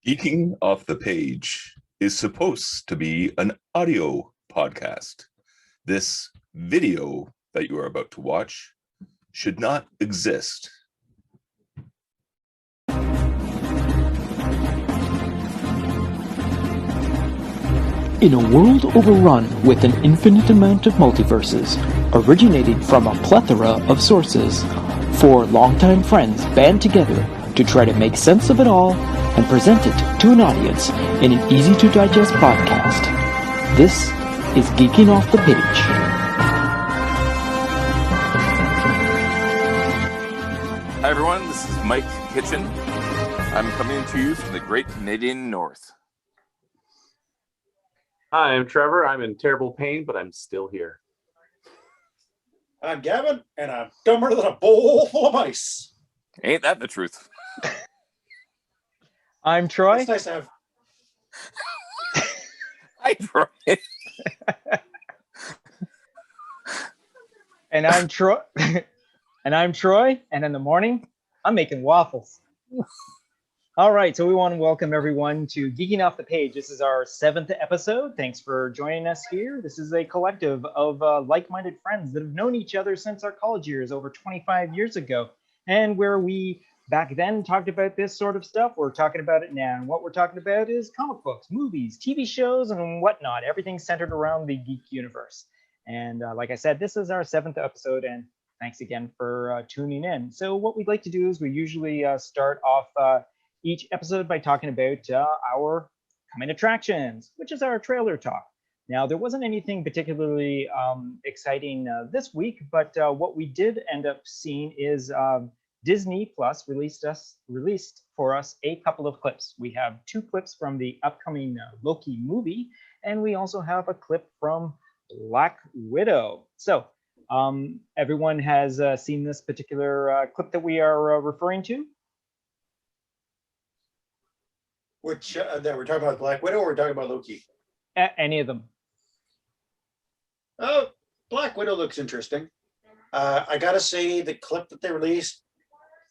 Geeking Off the Page is supposed to be an audio podcast. This video that you are about to watch should not exist. In a world overrun with an infinite amount of multiverses, originating from a plethora of sources, four longtime friends band together to try to make sense of it all and present it to an audience in an easy-to-digest podcast. This is Geeking Off the Page. Hi everyone, this is Mike Kitchen. I'm coming to you from the Great Canadian North. Hi, I'm Trevor. I'm in terrible pain, but I'm still here. I'm Gavin, and I'm dumber than a bowl full of ice. Ain't that the truth? I'm Troy. It's nice to have. Hi, Troy. And I'm Troy. And in the morning, I'm making waffles. All right, so we want to welcome everyone to Geeking Off the Page. This is our 7th episode. Thanks for joining us here. This is a collective of like-minded friends that have known each other since our college years over 25 years ago. And where we back then talked about this sort of stuff, we're talking about it now. And what we're talking about is comic books, movies, TV shows, and whatnot. Everything centered around the geek universe. And like I said, this is our 7th episode, and thanks again for tuning in. So what we'd like to do is we usually start off each episode by talking about our coming attractions, which is our trailer talk. Now, there wasn't anything particularly exciting this week, but what we did end up seeing is Disney Plus released for us a couple of clips. We have 2 clips from the upcoming Loki movie, and we also have a clip from Black Widow. So everyone has seen this particular clip that we are referring to? Which that we're talking about Black Widow, or we're talking about Loki? Any of them. Oh, Black Widow looks interesting. I gotta say, the clip that they released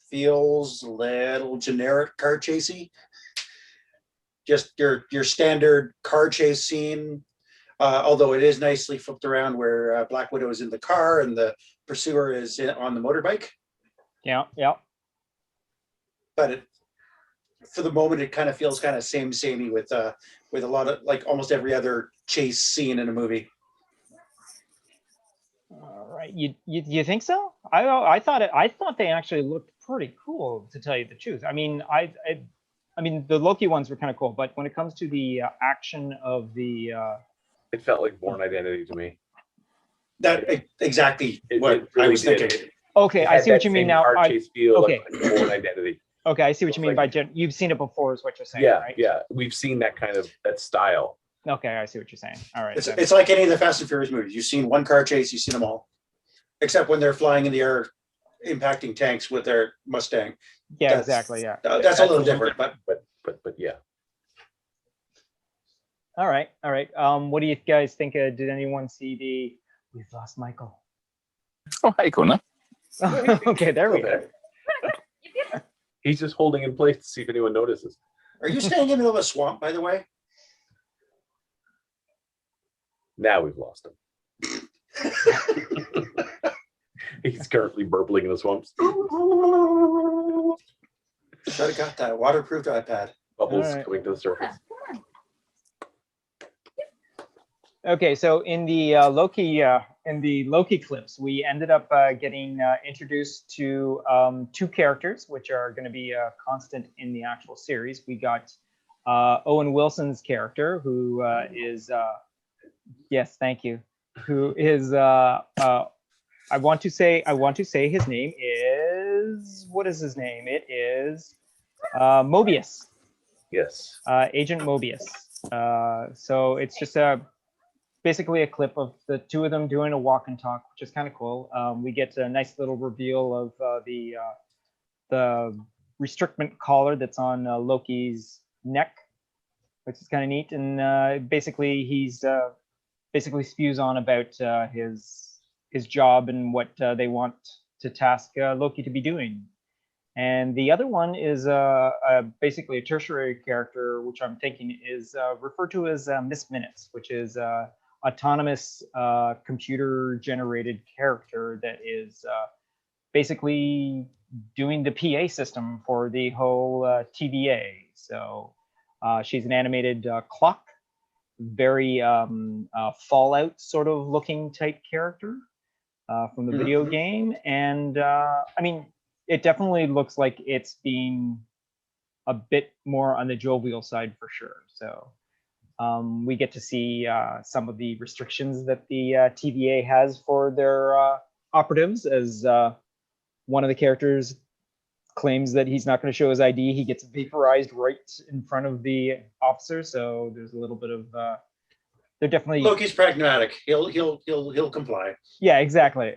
feels a little generic car chasey. Just your standard car chase scene. Although it is nicely flipped around, where Black Widow is in the car and the pursuer is on the motorbike. Yeah. But for the moment, it kind of feels kind of samey with a lot of, like, almost every other chase scene in a movie. All right, you think so? I thought they actually looked pretty cool, to tell you the truth. I mean, I mean the Loki ones were kind of cool, but when it comes to the action of the It felt like Bourne Identity to me. That exactly what it really I was did. thinking. Okay, I see what you mean now. Car chase feel okay. like Bourne Identity. Okay, I see what you mean by you've seen it before, is what you're saying, Yeah, right? yeah. We've seen that style. Okay, I see what you're saying. All right. It's like any of the Fast and Furious movies. You've seen one car chase, you've seen them all, except when they're flying in the air, impacting tanks with their Mustang. Yeah, exactly. Yeah. That's a little different, but yeah. All right. What do you guys think? Did anyone see the We've Lost Michael? Oh, hi, Kona. Okay, there we go. He's just holding in place to see if anyone notices. are you staying in the middle of a swamp, by the way? Now we've lost him. He's currently burbling in the swamps. Should have got that waterproof iPad. Bubbles All right. coming to the surface. Okay, so in the Loki clips, we ended up getting introduced to 2 characters, which are going to be constant in the actual series. We got Owen Wilson's character, who is yes, thank you. Who is I want to say his name is, what is his name? It is Mobius. Yes. Agent Mobius. So it's just basically a clip of the 2 of them doing a walk and talk, which is kind of cool. We get a nice little reveal of the restrictment collar that's on Loki's neck, which is kind of neat. And basically he's basically spews on about his job and what they want to task Loki to be doing. And the other one is basically a tertiary character, which I'm thinking is referred to as Miss Minutes, which is autonomous computer-generated character that is basically doing the PA system for the whole TVA. So she's an animated clock, very Fallout sort of looking type character from the video game. And I mean, it definitely looks like it's being a bit more on the jovial side for sure. So we get to see some of the restrictions that the TVA has for their operatives, as one of the characters claims that he's not going to show his ID. He gets vaporized right in front of the officer. So there's a little bit of they're definitely Loki's pragmatic. He'll comply. Yeah, exactly.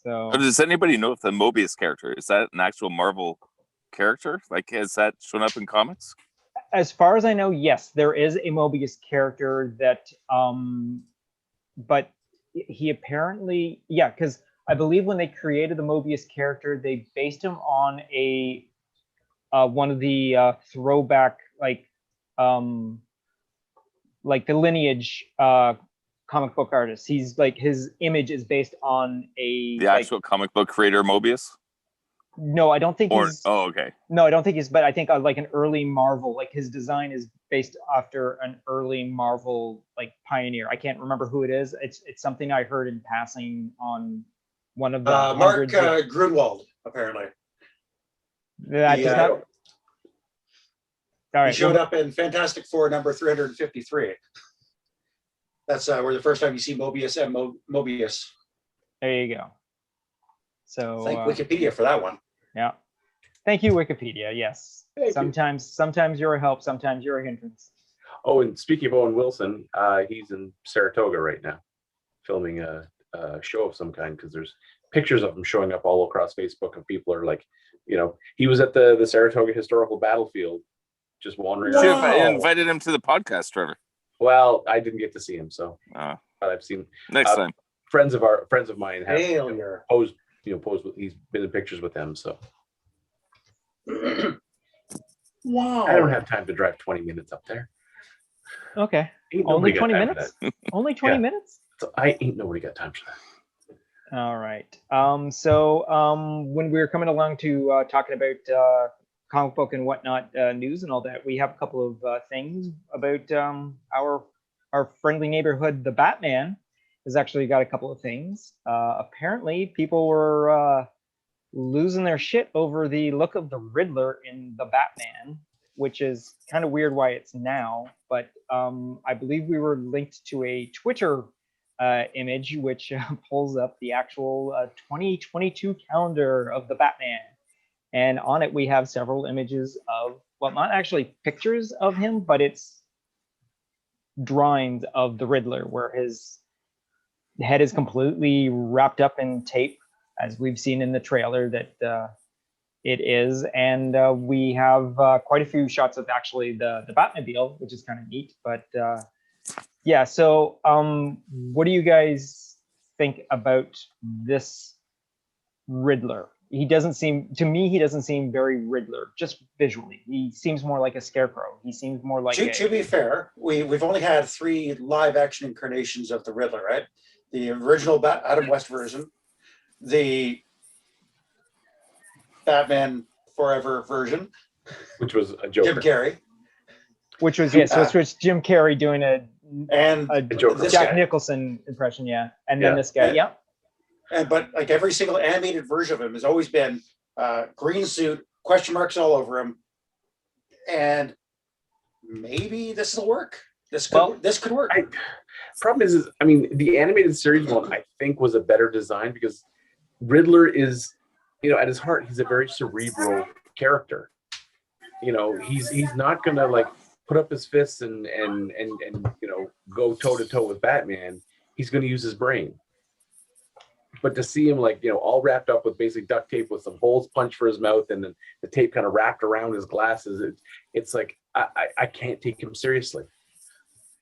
So Does anybody know if the Mobius character is that an actual Marvel character? Like, has that shown up in comics? as far as I know, yes, there is a Mobius character that but he apparently, yeah, because I believe when they created the Mobius character, they based him on a one of the throwback like the Lineage comic book artists. He's like, his image is based on the actual comic book creator Mobius. No, I don't think he's. Oh, okay. No, I don't think he's. But I think like an early Marvel, like his design is based after an early Marvel like pioneer. I can't remember who it is. It's something I heard in passing on one of the Mark Grunwald, apparently. That does not. All right. He showed up in Fantastic Four number 353. That's where the first time you see Mobius and Mobius. There you go. So thank Wikipedia for that one. Yeah. Thank you, Wikipedia. Yes. Thank Sometimes you're a help, sometimes you're a hindrance. Oh, and speaking of Owen Wilson, he's in Saratoga right now, filming a show of some kind, because there's pictures of him showing up all across Facebook, and people are like, you know, he was at the Saratoga Historical Battlefield, just wandering around. See, if I invited him to the podcast, Trevor. Well, I didn't get to see him, so but I've seen next time. Friends of mine have Failure. posed with, he's been in pictures with them, so wow. I don't have time to drive 20 minutes up there. Okay. Ain't Only nobody got 20 time for minutes? that. Only 20 Yeah. minutes? So I ain't nobody got time for that. All right. When we were coming along to talking about comic book and whatnot news and all that, we have a couple of things about our friendly neighborhood, the Batman, has actually got a couple of things. Apparently, people were losing their shit over the look of the Riddler in the Batman, which is kind of weird why it's now. But I believe we were linked to a Twitter image which pulls up the actual 2022 calendar of the Batman. And on it, we have several images of, well, not actually pictures of him, but it's drawings of the Riddler, where his head is completely wrapped up in tape, as we've seen in the trailer that it is. And we have quite a few shots of actually the Batmobile, which is kind of neat. But yeah, so what do you guys think about this Riddler? He doesn't seem, to me, he doesn't seem very Riddler, just visually. He seems more like a scarecrow. He seems more like to be fair, we've only had 3 live action incarnations of the Riddler, right? The original Adam West version, the Batman Forever version, which was a Joker. Jim Carrey. Which was, yes, so it's Jim Carrey doing a Joker. Jack Nicholson impression, yeah. And then this guy, yeah. But like every single animated version of him has always been green suit, question marks all over him. And maybe this will work. This could work. Problem is, I mean, the animated series one, I think, was a better design, because Riddler is, you know, at his heart, he's a very cerebral character. You know, he's not gonna like put up his fists and you know, go toe to toe with Batman. He's gonna use his brain. But to see him, like, you know, all wrapped up with basically duct tape with some holes punched for his mouth, and then the tape kind of wrapped around his glasses, it's like I can't take him seriously.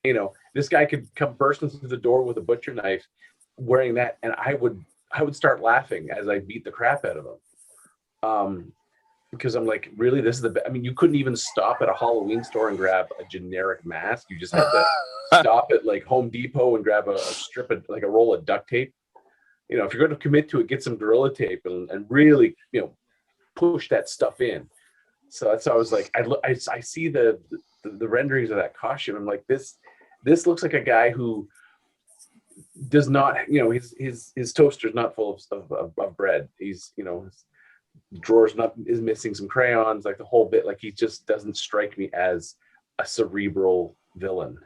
You know, this guy could come bursting through the door with a butcher knife wearing that, and I would start laughing as I beat the crap out of him. because I'm like, really, this is I mean, you couldn't even stop at a Halloween store and grab a generic mask. You just had to stop at like Home Depot and grab a strip of like a roll of duct tape. You know, if you're going to commit to it, get some Gorilla Tape and really, you know, push that stuff in. So that's how I was like, I see the renderings of that costume. I'm like, this looks like a guy who does not, you know, his toaster's not full of bread. He's, you know, his drawer's is missing some crayons, like the whole bit. Like he just doesn't strike me as a cerebral villain.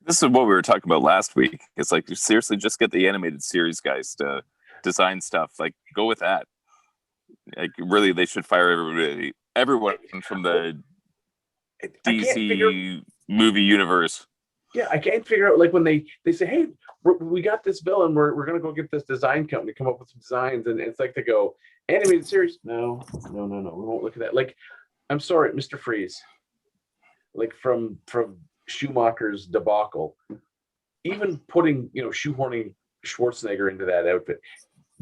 This is what we were talking about last week. It's like, you seriously just get the animated series guys to design stuff. Like, go with that. Like, really, they should fire everyone from the DC movie universe. Yeah, I can't figure out, like, when they say, hey, we got this villain, we're going to go get this design company to come up with some designs. And it's like they go, animated series? No, we won't look at that. Like, I'm sorry, Mr. Freeze. Like, from Schumacher's debacle, even putting, you know, shoehorning Schwarzenegger into that outfit.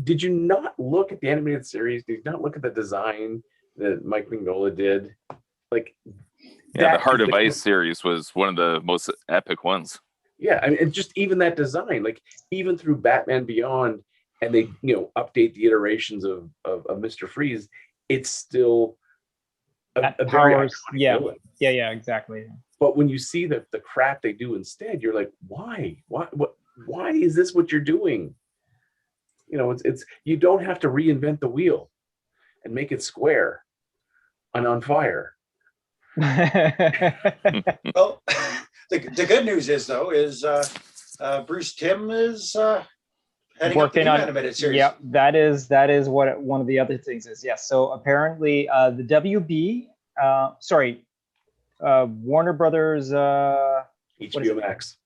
Did you not look at the animated series? Did you not look at the design that Mike Mignola did? Like, yeah, the Heart of Ice series was one of the most epic ones. Yeah, I mean, and just even that design, like even through Batman Beyond, and they, you know, update the iterations of Mr. Freeze, it's still a very iconic villain. Yeah, exactly. But when you see the crap they do instead, you're like, why is this what you're doing? You know, it's you don't have to reinvent the wheel and make it square and on fire. Well, the good news is Bruce Timm is heading up the new animated series. Yeah, that is what one of the other things is. Yes. So apparently, the WB, Warner Brothers. HBO Max.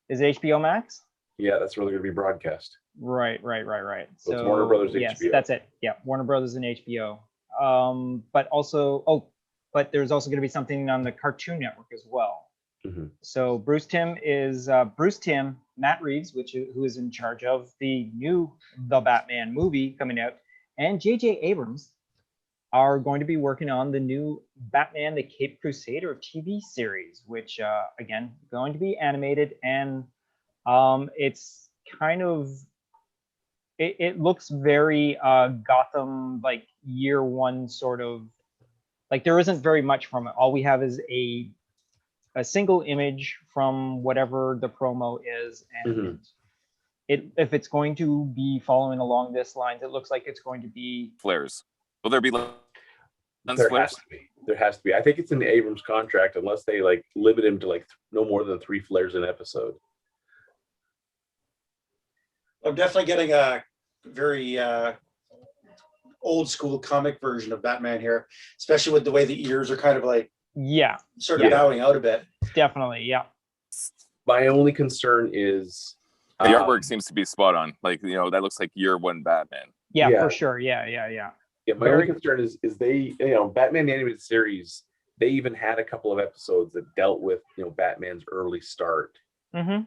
Is HBO Max? Yeah, that's really going to be broadcast. Right. So it's Warner Brothers, yes, HBO. That's it. Yeah, Warner Brothers and HBO. But there's also going to be something on the Cartoon Network as well. Mm-hmm. So Bruce Timm, Matt Reeves, who is in charge of the new The Batman movie coming out, and J.J. Abrams are going to be working on the new Batman: The Caped Crusader TV series, which again going to be animated, and it's kind of it looks very Gotham, like year one sort of. Like there isn't very much from it. All we have is a single image from whatever the promo is, and if it's going to be following along this lines, it looks like it's going to be flares. Will there be There has to be. I think it's in the Abrams contract, unless they like limit him to like no more than 3 flares an episode. I'm definitely getting a very old school comic version of Batman here, especially with the way the ears are kind of like sort of bowing out a bit. Definitely, yeah. My only concern is the artwork seems to be spot on. Like, you know, that looks like year one Batman. Yeah, for sure. Yeah. Yeah, my only concern is they, you know, Batman the Animated Series, they even had a couple of episodes that dealt with, you know, Batman's early start. Mm-hmm.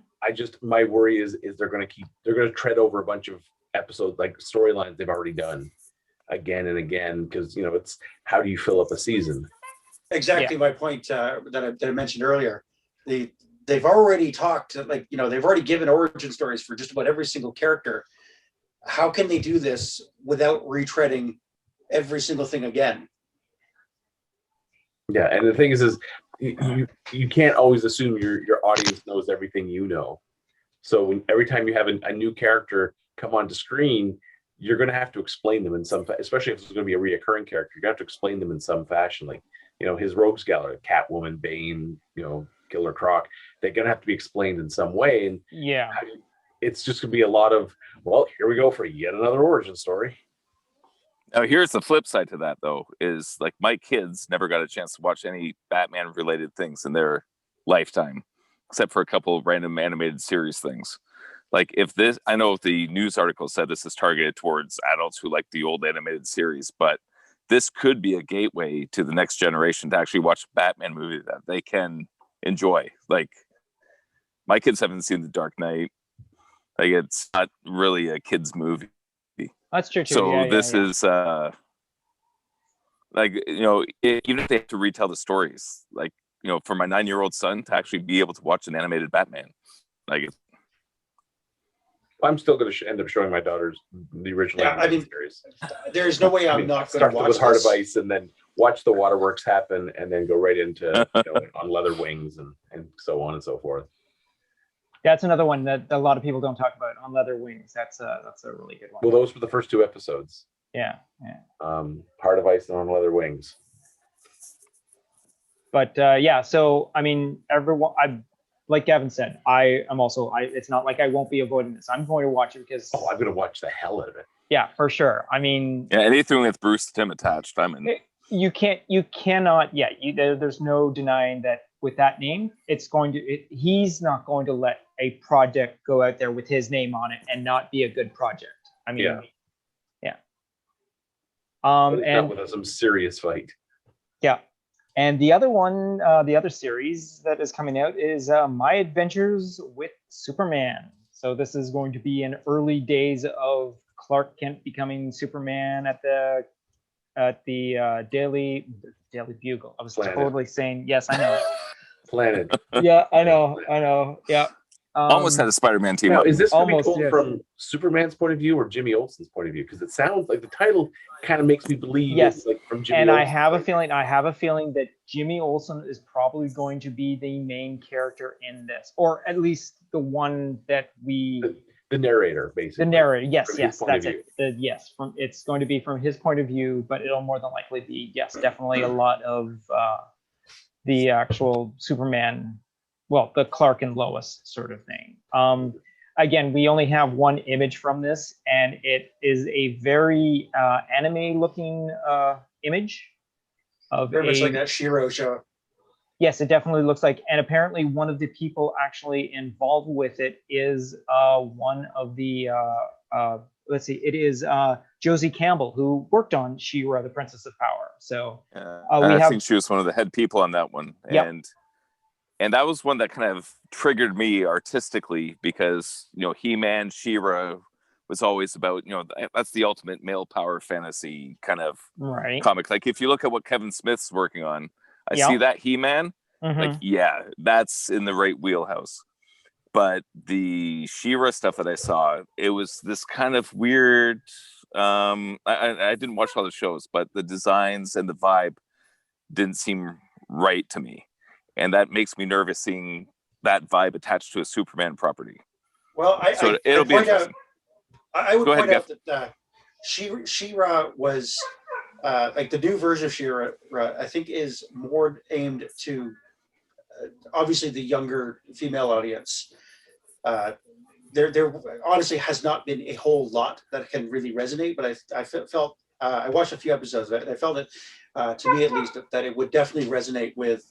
My worry is they're going to tread over a bunch of episodes, like storylines they've already done again and again, because, you know, it's how do you fill up a season? Exactly my point that I mentioned earlier. They've already talked, like, you know, they've already given origin stories for just about every single character. How can they do this without retreading every single thing again? Yeah, and the thing is you can't always assume your audience knows everything you know. So every time you have a new character come onto screen, you're going to have to explain them in some, especially if it's going to be a reoccurring character. You're going to have to explain them in some fashion, like, you know, his rogues gallery, Catwoman, Bane, you know, Killer Croc. They're going to have to be explained in some way, and it's just going to be a lot of, well, here we go for yet another origin story. Now, here's the flip side to that, though, is like my kids never got a chance to watch any Batman-related things in their lifetime, except for a couple of random animated series things. Like I know the news article said this is targeted towards adults who like the old animated series, but this could be a gateway to the next generation to actually watch a Batman movie that they can enjoy. Like, my kids haven't seen The Dark Knight. Like, it's not really a kid's movie. That's true too. So this is like, even if they have to retell the stories, like, for my 9-year-old son to actually be able to watch an animated Batman, like, I'm still going to end up showing my daughters the original series. There's no way I'm not going to start watch with Heart this. of Ice and then watch the waterworks happen and then go right into on Leather Wings and so on and so forth. That's another one that a lot of people don't talk about, On Leather Wings. That's a really good one. Well, those were the first 2 episodes. Yeah. Heart of Ice and On Leather Wings. But so I mean, everyone. Like Gavin said, I am also. It's not like I won't be avoiding this. I'm going to watch it because. Oh, I'm going to watch the hell out of it. Yeah, for sure. I mean. Yeah, anything with Bruce Timm attached, I'm in. You cannot. Yeah, there's no denying that with that name, it's going to. He's not going to let a project go out there with his name on it and not be a good project. I mean. Yeah. And with some serious fight. Yeah. And the other one, the other series that is coming out is My Adventures with Superman. So this is going to be in early days of Clark Kent becoming Superman at the Daily Bugle. I was totally saying yes, I know. Planet. Yeah, I know. Yeah. Almost had a Spider-Man team now, up. is this going to be told yes. from Superman's point of view or Jimmy Olsen's point of view? Because it sounds like the title kind of makes me believe it's like from Jimmy and Olsen's I have a feeling that Jimmy Olsen is probably going to be the main character in this, or at least the one that the narrator, basically. The narrator, yes, From that's it. It's going to be from his point of view, but it'll more than likely be, definitely a lot of the actual Superman, well, the Clark and Lois sort of thing. Again, we only have one image from this, and it is a very anime-looking image of very much like that Shiro show. Yes, it definitely looks like, and apparently one of the people actually involved with it is one of the let's see, it is Josie Campbell, who worked on She-Ra, the Princess of Power. So I think she was one of the head people on that one. Yep. And that was one that kind of triggered me artistically because, He-Man, She-Ra was always about, that's the ultimate male power fantasy kind of comic. Like if you look at what Kevin Smith's working on, I see that He-Man, that's in the right wheelhouse. But the She-Ra stuff that I saw, it was this kind of weird, I didn't watch all the shows, but the designs and the vibe didn't seem right to me. And that makes me nervous seeing that vibe attached to a Superman property. Well, it'll be interesting. I would point out that She-Ra was like the new version of She-Ra, I think, is more aimed to obviously the younger female audience. There honestly has not been a whole lot that can really resonate, but I felt I watched a few episodes of it, and I felt it. To me, at least, that it would definitely resonate with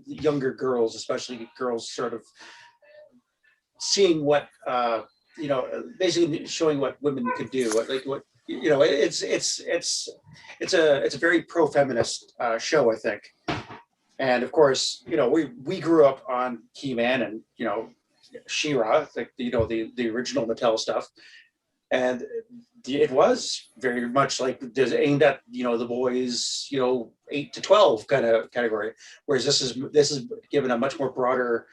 younger girls, especially girls sort of seeing what basically showing what women could do. It's a very pro-feminist show, I think. And of course, we grew up on He-Man and She-Ra, like the original Mattel stuff, and it was very much like aimed at the boys 8 to 12 kind of category, whereas this is given a much more broader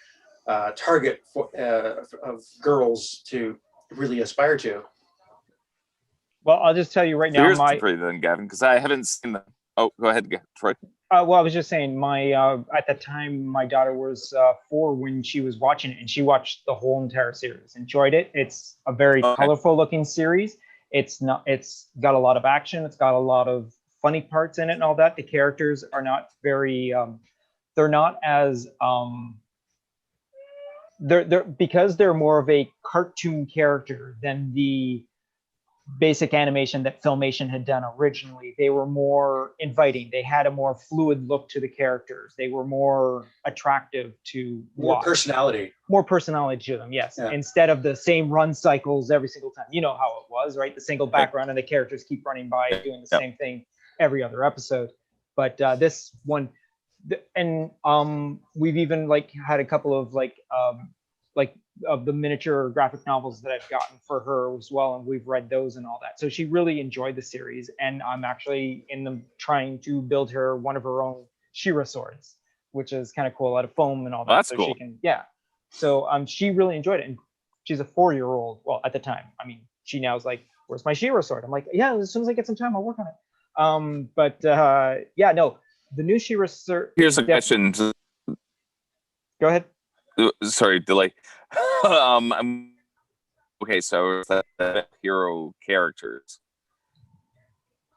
target of girls to really aspire to. Well, I'll just tell you right now, then, Gavin, because I haven't seen them. Oh, go ahead, Troy. Well, I was just saying, at the time, my daughter was 4 when she was watching it, and she watched the whole entire series. Enjoyed it. It's a very colorful looking series. It's got a lot of action. It's got a lot of funny parts in it and all that. The characters are not very, they're not as, they're because they're more of a cartoon character than the basic animation that Filmation had done originally. They were more inviting. They had a more fluid look to the characters. They were more attractive to watch. More personality to them, yes. Yeah. Instead of the same run cycles every single time. You know how it was, right? The single background and the characters keep running by doing the same thing every other episode. But this one, and we've even had a couple of the miniature graphic novels that I've gotten for her as well, and we've read those and all that. So she really enjoyed the series, and I'm actually in them trying to build her one of her own She-Ra swords, which is kind of cool, out of foam and all that. That's so cool. She can, yeah. So she really enjoyed it, and she's a 4-year-old. Well, at the time, I mean, she now is like, "Where's my She-Ra sword?" I'm like, "Yeah, as soon as I get some time, I'll work on it." Yeah, no, the new She-Ra sword. Here's a question. Go ahead. Sorry, delay. Okay, so the hero characters.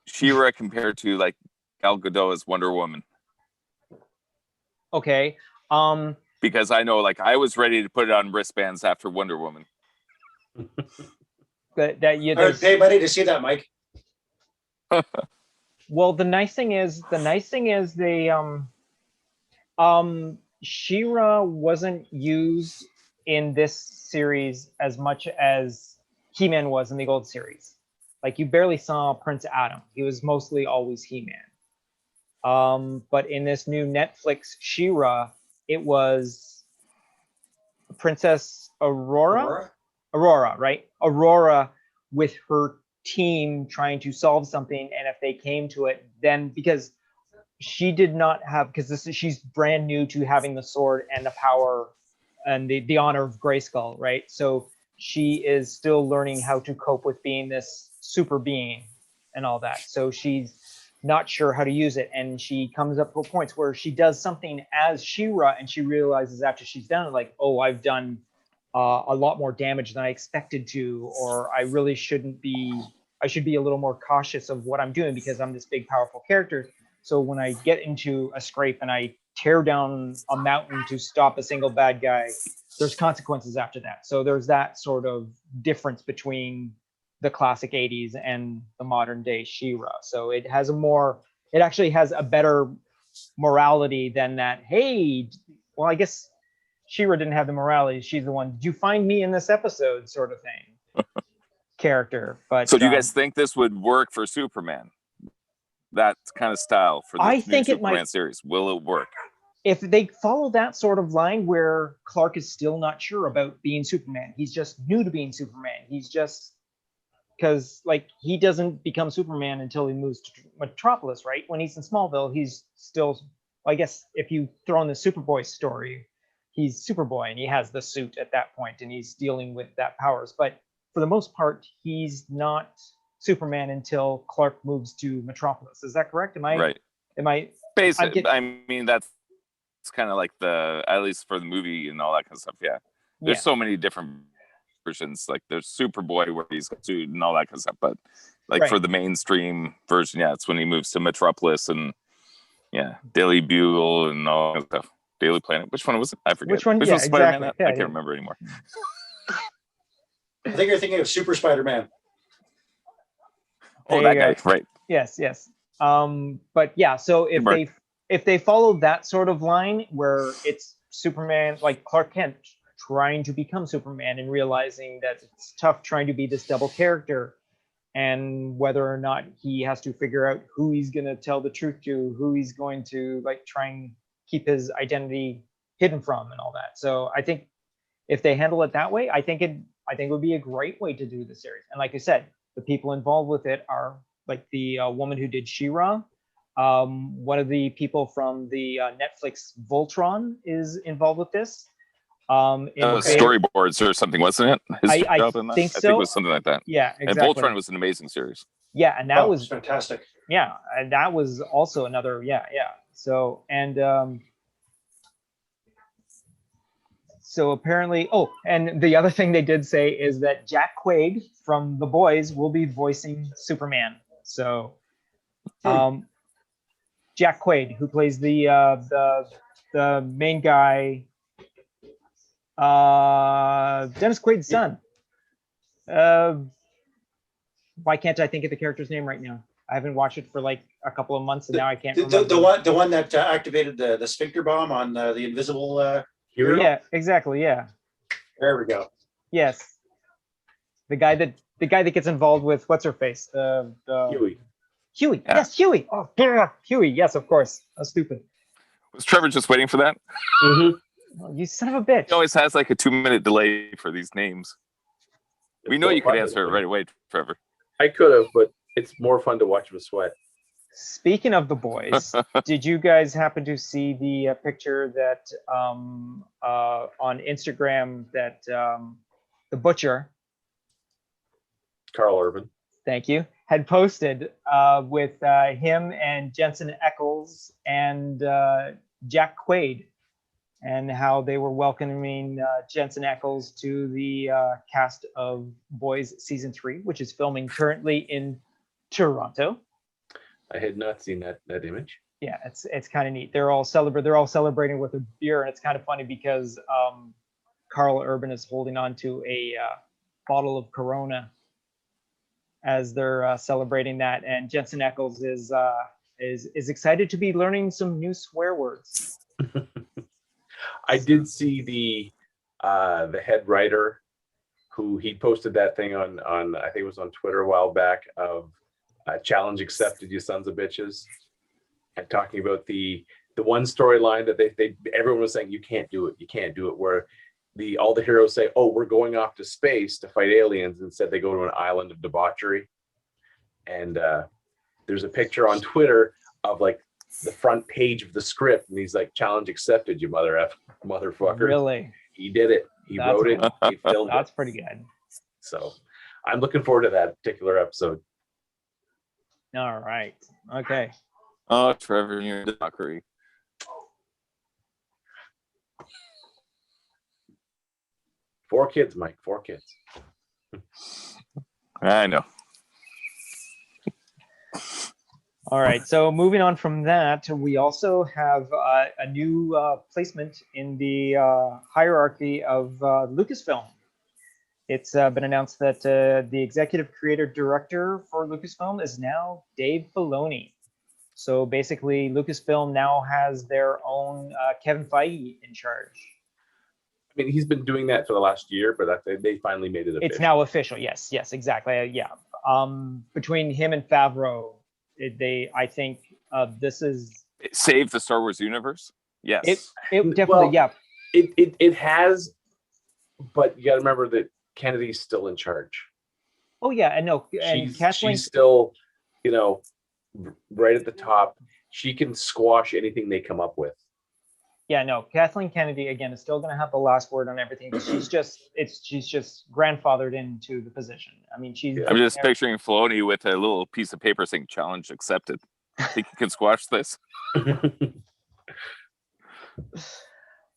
She-Ra compared to like Gal Gadot as Wonder Woman. Okay. Because I know, like, I was ready to put it on wristbands after Wonder Woman. That you. I would pay money to see that, Mike. Well, the nice thing is they She-Ra wasn't used in this series as much as He-Man was in the old series. Like, you barely saw Prince Adam. He was mostly always He-Man. But in this new Netflix She-Ra, it was Princess Aurora, right? Aurora with her team trying to solve something, and if they came to it, then because she did not have, because she's brand new to having the sword and the power and the honor of Grayskull, right? So she is still learning how to cope with being this super being and all that. So she's not sure how to use it, and she comes up to points where she does something as She-Ra, and she realizes after she's done it, like, oh, I've done a lot more damage than I expected to, or I really shouldn't be. I should be a little more cautious of what I'm doing because I'm this big, powerful character. So when I get into a scrape and I tear down a mountain to stop a single bad guy, there's consequences after that. So there's that sort of difference between the classic 80s and the modern day She-Ra. So it actually has a better morality than that. Hey, well, I guess She-Ra didn't have the morality. She's the one, did you find me in this episode sort of thing character. But so do you guys think this would work for Superman? That kind of style for the new Superman series. Will it work? If they follow that sort of line where Clark is still not sure about being Superman, he's just new to being Superman. He's just, because like he doesn't become Superman until he moves to Metropolis, right? When he's in Smallville, he's still, I guess if you throw in the Superboy story, he's Superboy and he has the suit at that point and he's dealing with that powers. But for the most part, he's not Superman until Clark moves to Metropolis. Is that correct? Right. Am I basically? I mean, that's kind of like at least for the movie and all that kind of stuff. Yeah. There's so many different versions. Like there's Superboy where he's got suit and all that kind of stuff. But like for the mainstream version, it's when he moves to Metropolis and Daily Bugle and all that stuff. Daily Planet. Which one was it? I forget. Which one? Which yeah, was Spider-Man? exactly. I can't remember anymore. I think you're thinking of Super Spider-Man. Oh, that guy, right? Yes. But yeah, so if they follow that sort of line where it's Superman, like Clark Kent trying to become Superman and realizing that it's tough trying to be this double character, and whether or not he has to figure out who he's going to tell the truth to, who he's going to like try and keep his identity hidden from, and all that. So I think if they handle it that way, I think it would be a great way to do the series. And like I said, the people involved with it are like the woman who did She-Ra. One of the people from the Netflix Voltron is involved with this. Storyboards or something, wasn't it? I think so. I think it was something like that. Yeah, exactly. And Voltron was an amazing series. Yeah, and that was fantastic. Yeah, and that was also another. So So apparently, and the other thing they did say is that Jack Quaid from The Boys will be voicing Superman. So, Jack Quaid, who plays the main guy, Dennis Quaid's son. Why can't I think of the character's name right now? I haven't watched it for like a couple of months, and now I can't remember. The one that activated the sphincter bomb on the Invisible. Hero? Yeah, exactly. Yeah. There we go. Yes. The guy that gets involved with what's her face? Huey. Huey. Yeah. Yes, Huey. Oh, Huey. Yes, of course. That's stupid. Was Trevor just waiting for that? Mm-hmm. Oh, you son of a bitch. He always has like a 2-minute delay for these names. We know you could answer it right away, Trevor. I could have, but it's more fun to watch him sweat. Speaking of the boys, did you guys happen to see the picture that on Instagram that the butcher, Karl Urban. thank you, had posted with him and Jensen Ackles and Jack Quaid, and how they were welcoming Jensen Ackles to the cast of Boys Season 3, which is filming currently in Toronto. I had not seen that image. Yeah, it's kind of neat. They're all celebrating with a beer, and it's kind of funny because Karl Urban is holding on to a bottle of Corona as they're celebrating that, and Jensen Ackles is excited to be learning some new swear words. I did see the head writer who he posted that thing on I think it was on Twitter a while back of challenge accepted, you sons of bitches, and talking about the one storyline that they everyone was saying you can't do it, where all the heroes say, oh, we're going off to space to fight aliens. Instead they go to an island of debauchery, and there's a picture on Twitter of like the front page of the script, and he's like, challenge accepted, you motherfucker. Really? He did it. He wrote it. He filmed That's it. pretty good. So I'm looking forward to that particular episode. All right. Okay. Oh, Trevor, you're a mockery. Four kids, Mike. 4 kids. I know. All right. So moving on from that, we also have a new placement in the hierarchy of Lucasfilm. It's been announced that the executive creator director for Lucasfilm is now Dave Filoni. So basically, Lucasfilm now has their own Kevin Feige in charge. I mean, he's been doing that for the last year, but they finally made it official. It's now official. Yes, exactly. Yeah. Between him and Favreau, I think this is It saved the Star Wars universe. Yes. it definitely. Well, Yeah. It has, but you got to remember that Kennedy's still in charge. Oh yeah, and no, and Kathleen. She's still, right at the top. She can squash anything they come up with. Yeah, no, Kathleen Kennedy again is still going to have the last word on everything. But she's just grandfathered into the position. I mean, she's. I'm just picturing Filoni with a little piece of paper saying "challenge accepted." Think you can squash this?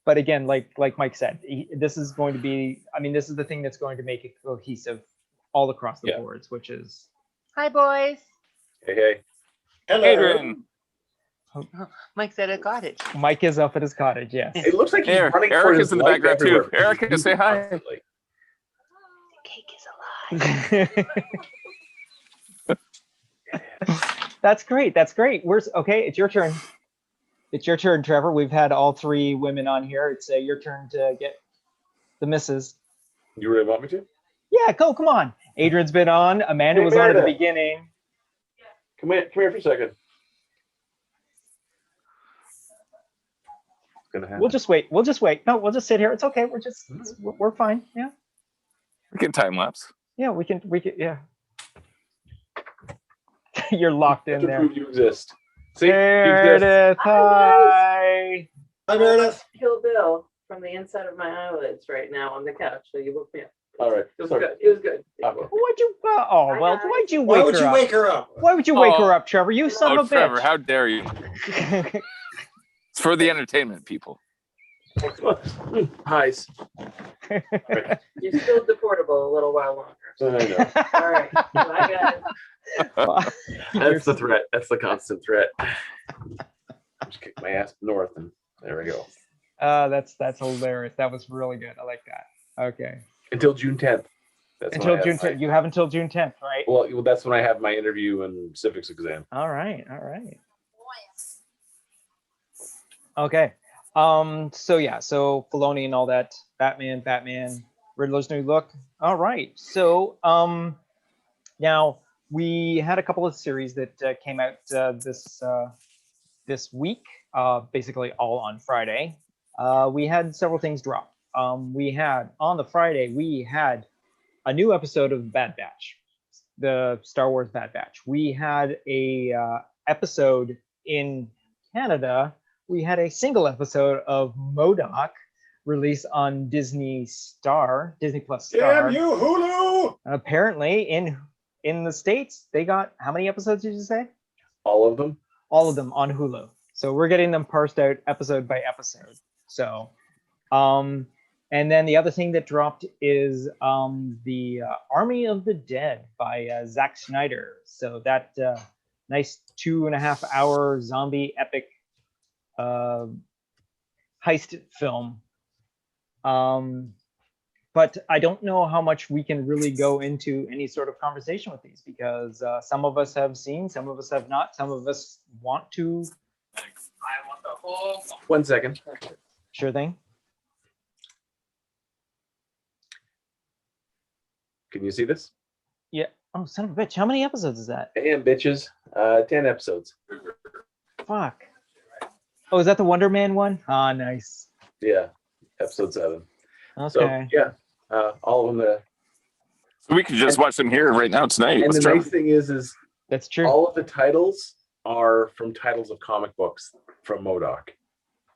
But again, like Mike said, this is going to be. I mean, this is the thing that's going to make it cohesive all across the boards, which is. Hi, boys. Hey. Hello. Adrian. Mike's at a cottage. Mike is up at his cottage. Yes. It looks like he's running for Eric his is in the life background too. everywhere. Erica, say hi. Constantly. The cake is alive. That's great. That's great. Okay. It's your turn. It's your turn, Trevor. We've had all 3 women on here. It's your turn to get the misses. You really want me to? Yeah, go. Come on. Adrian's been on. Amanda Hey, was on at the Meredith. beginning. Come here for a second. It's gonna happen. We'll just wait. No, we'll just sit here. It's okay. We're fine. Yeah. We can time lapse. Yeah, we can. Yeah. You're locked in To there. prove you exist. See, you exist. Meredith, hi. Hi, Meredith. Kill Bill from the inside of my eyelids right now on the couch. So you woke me up. All right. It was Sorry. good. It was good. Okay. Why'd you? Oh well. Why'd you Why wake would her you up? wake her up? Why would you wake Oh. her up, Trevor? You son Oh, of a Trevor, bitch. how dare you? It's for the entertainment, people. Highs. You're still deportable a little while longer. I know. All right. Bye, guys. That's the threat. That's the constant threat. Just kick my ass north, and there we go. That's hilarious. That was really good. I like that. Okay. Until June 10th. That's when I Until have June my- 10th. You have until June 10th, right? Well, that's when I have my interview and civics exam. All right. Okay. So Filoni and all that, Batman, Riddler's new look. All right. So now we had a couple of series that came out this week, basically all on Friday. we had several things drop. We had on the Friday, we had a new episode of Bad Batch, the Star Wars Bad Batch. We had a episode in Canada. We had a single episode of M.O.D.O.K released on Disney Plus Star. Damn you, Hulu! And apparently, in the States, they got how many episodes did you say? All of them. All of them on Hulu. So we're getting them parsed out episode by episode. So, and then the other thing that dropped is the Army of the Dead by Zack Snyder. So that nice 2.5 hour zombie epic heist film. But I don't know how much we can really go into any sort of conversation with these because some of us have seen, some of us have not, some of us want to. I want the whole. 1 second. Sure thing. Can you see this? Yeah. Oh, son of a bitch. How many episodes is that? Damn, bitches. 10 episodes. Fuck. Oh, is that the Wonder Man one? Ah, nice. Yeah, episode 7. Okay. So, yeah, all of them. So we could just watch them here right now tonight. And the nice thing is That's true. all of the titles are from titles of comic books from M.O.D.O.K.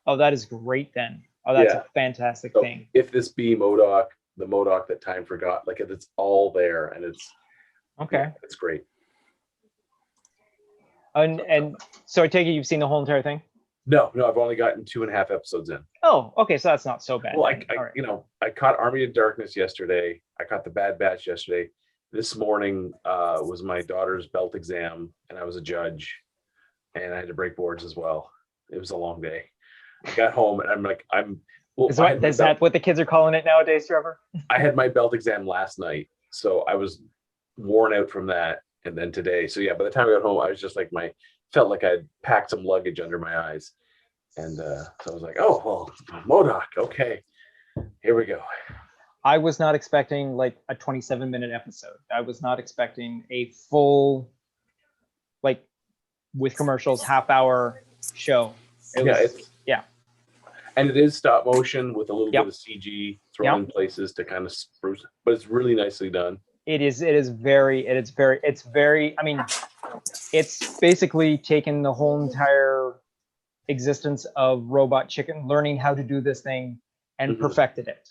Oh, that is great then. Oh, that's Yeah. a fantastic So thing. if this be M.O.D.O.K, the M.O.D.O.K that time forgot, like it's all there and it's Okay. it's great. And so I take it you've seen the whole entire thing? No, I've only gotten 2.5 episodes in. Oh, okay. So that's not so bad. Well, then. All right. I caught Army of Darkness yesterday. I caught the Bad Batch yesterday. This morning was my daughter's belt exam, and I was a judge, and I had to break boards as well. It was a long day. I got home, and I'm like, Is that what the kids are calling it nowadays, Trevor? I had my belt exam last night, so I was worn out from that, and then today. So yeah, by the time I got home, I was just like felt like I'd packed some luggage under my eyes. And so I was like, oh, well, M.O.D.O.K, okay, here we go. I was not expecting like a 27-minute episode. I was not expecting a full, like with commercials, half-hour show. Yeah. And it is stop motion with a little Yep. bit of CG thrown in places to kind of spruce, but it's really nicely done. It's very, I mean, it's basically taken the whole entire existence of Robot Chicken, learning how to do this thing and perfected it,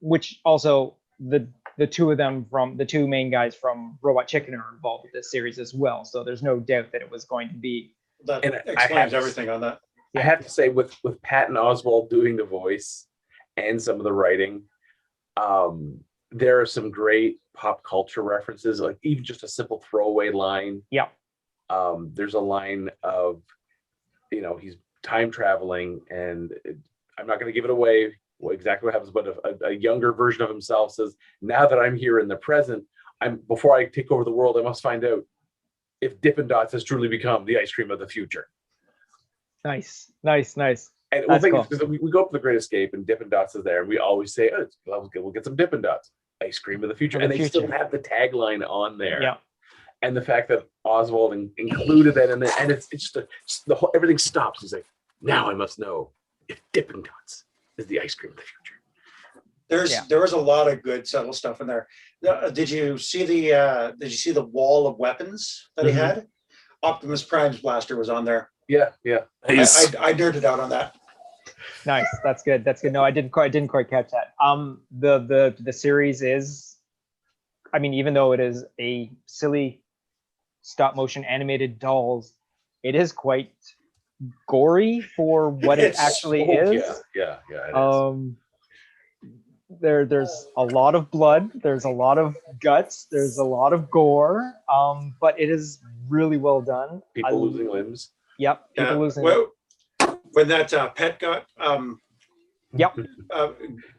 which also the two of them from the two main guys from Robot Chicken are involved with this series as well. So there's no doubt that it was going to be. That And explains everything on that. I have to say, with Patton Oswalt doing the voice and some of the writing, there are some great pop culture references, like even just a simple throwaway line. Yeah. There's a line of, he's time traveling, and I'm not going to give it away exactly what happens, but a younger version of himself says, now that I'm here in the present, before I take over the world, I must find out if Dippin' Dots has truly become the ice cream of the future. Nice. And one thing is, because we go up to the Great Escape and Dippin' Dots is there, and we always say, oh, we'll get some Dippin' Dots, ice cream of the future. And they still have the tagline on there. Yeah. And the fact that Oswald included that in there, and it's just the whole, everything stops. He's like, now I must know if Dippin' Dots is the ice cream of the future. There was a lot of good subtle stuff in there. Did you see the wall of weapons that he had? Optimus Prime's blaster was on there. Yeah. I nerded out on that. Nice. That's good. No, I didn't quite catch that. The series is, I mean, even though it is a silly stop motion animated dolls, it is quite gory for what it actually is. Yeah. It is. There's a lot of blood, there's a lot of guts, there's a lot of gore, but it is really well done. People losing limbs. Yep, people losing. When that pet got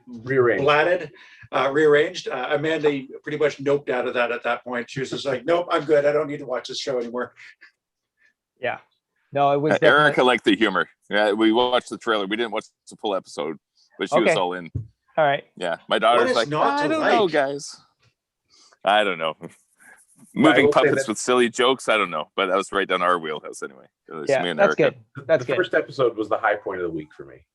rearranged, Amanda pretty much noped out of that at that point. She was just like, nope, I'm good. I don't need to watch this show anymore. Yeah. No, it was Erica liked the humor. Yeah, we watched the trailer. We didn't watch the full episode, but she was all in. All right. Yeah, my daughter's like, not I to don't like? know, guys. I don't know. moving will say puppets that- with silly jokes. I don't know, but that was right down our wheelhouse anyway. It was me Yeah, and that's Erica. good. That's the good. first episode was the high point of the week for me.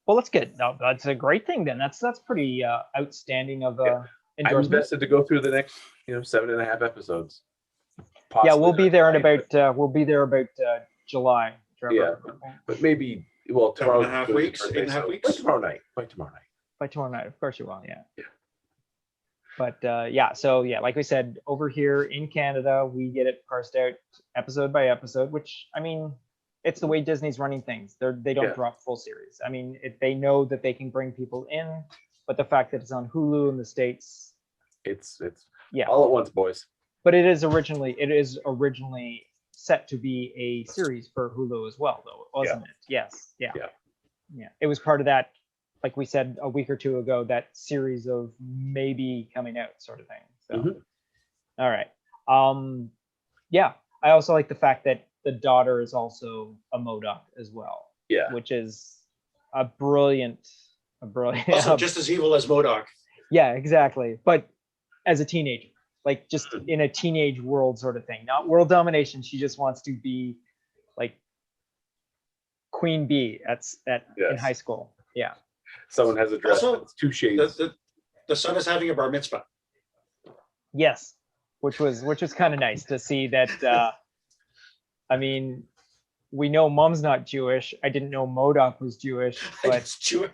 Well, that's good. No, that's a great thing then. That's pretty outstanding of I'm endorsement. invested to go through the next 7.5 episodes. Yeah, we'll Possibly be there in nine, about July. Trevor. Yeah. but maybe 7.5 tomorrow. weeks, 8.5 weeks? By tomorrow night. By tomorrow night, of course you will. Yeah. Yeah. But so like we said, over here in Canada, we get it parsed out episode by episode, which I mean, it's the way Disney's running things. They don't Yeah. drop full series. I mean, they know that they can bring people in, but the fact that it's on Hulu in the States, It's Yeah. all at once, boys. but it is originally set to be a series for Hulu as well, though, wasn't it? Yes. Yeah. Yeah. It was part of that, like we said a week or two ago, that series of maybe coming out sort of thing. So, Mhm. all right. Yeah. I also like the fact that the daughter is also a M.O.D.O.K as well, Yeah. which is a brilliant. Also, just as evil as M.O.D.O.K. Yeah, exactly. But as a teenager, like just in a teenage world sort of thing, not world domination. She just wants to be like Queen Bee in Yes. high school. Yeah. Someone has a dress Also, that's 2 shades. The son is having a bar mitzvah. Yes. Which was kind of nice to see that. I mean, we know Mom's not Jewish. I didn't know M.O.D.O.K was Jewish, but It's Jewish.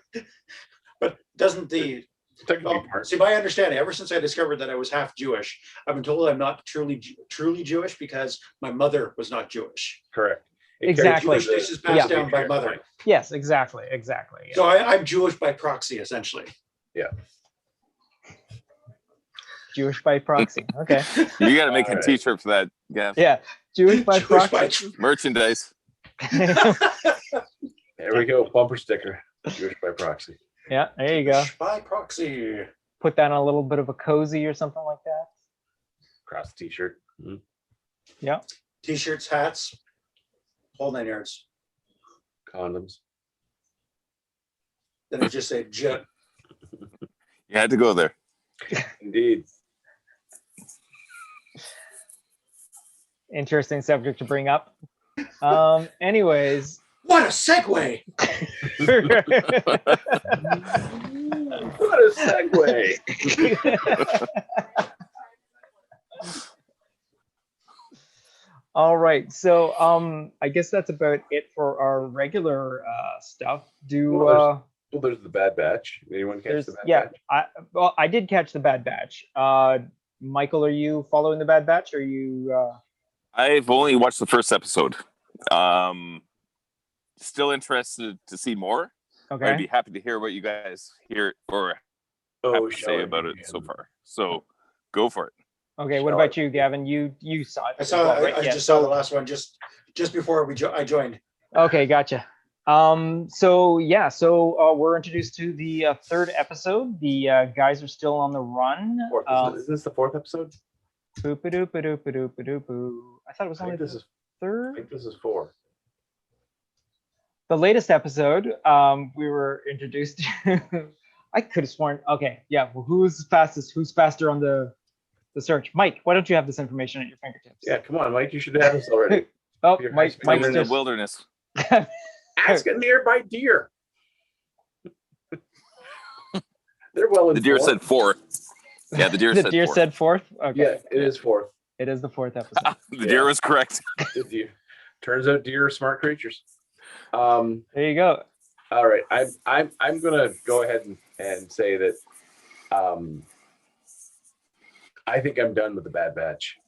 But doesn't the Technically part. see, my understanding, ever since I discovered that I was half Jewish, I've been told I'm not truly Jewish because my mother was not Jewish. Correct. Exactly. Jewishness is passed down by mother. yes, exactly. Yeah. So I'm Jewish by proxy, essentially. Jewish by proxy. Okay. You got to make All a right. T-shirt for that, Gav. Yeah. Jewish by Jewish proxy. Merchandise. There we go. Bumper sticker. Jewish by proxy. Yeah, there you go. By proxy. Put that on a little bit of a cozy or something like that. Cross T-shirt. Mhm. Yeah. T-shirts, hats, whole 9 yards. Condoms. Then it just said J. You had to go there. Indeed. Interesting subject to bring up. Anyways. What a segue! What a segue. All right. So I guess that's about it for our regular stuff. Well, there's the Bad Batch. Anyone catch the Bad Batch? I did catch the Bad Batch. Michael, are you following the Bad Batch? Or are you I've only watched the first episode. Still interested to see more. okay? I'd be happy to hear what you guys hear or have to say about it so far. So go for it. Okay, what about you, Gavin? You saw it. I as saw. well, right? I Yeah, just saw the last one just before I joined. Okay, gotcha. So we're introduced to the third episode. The guys are still on the run. Is this the 4th episode? Boop-a-doop-a-doop-a-doop-a-doop-a. I thought it was I only think the this is. I third. think this is 4. The latest episode, we were introduced to. I could have sworn. Okay, yeah. Well, who's fastest? Who's faster on the search? Mike, why don't you have this information at your fingertips? Yeah, come on, Mike. You should have this already. Oh, Your Mike. husband Mike's in the just. wilderness. Ask a nearby deer. They're well The deer informed. said 4. Yeah, the deer The said deer 4. said fourth. Okay. Yeah, it is 4th. It is the fourth episode. The deer was correct. The deer. Turns out deer are smart creatures. There There you go. All right, I'm gonna go ahead and say that I think I'm done with the Bad Batch.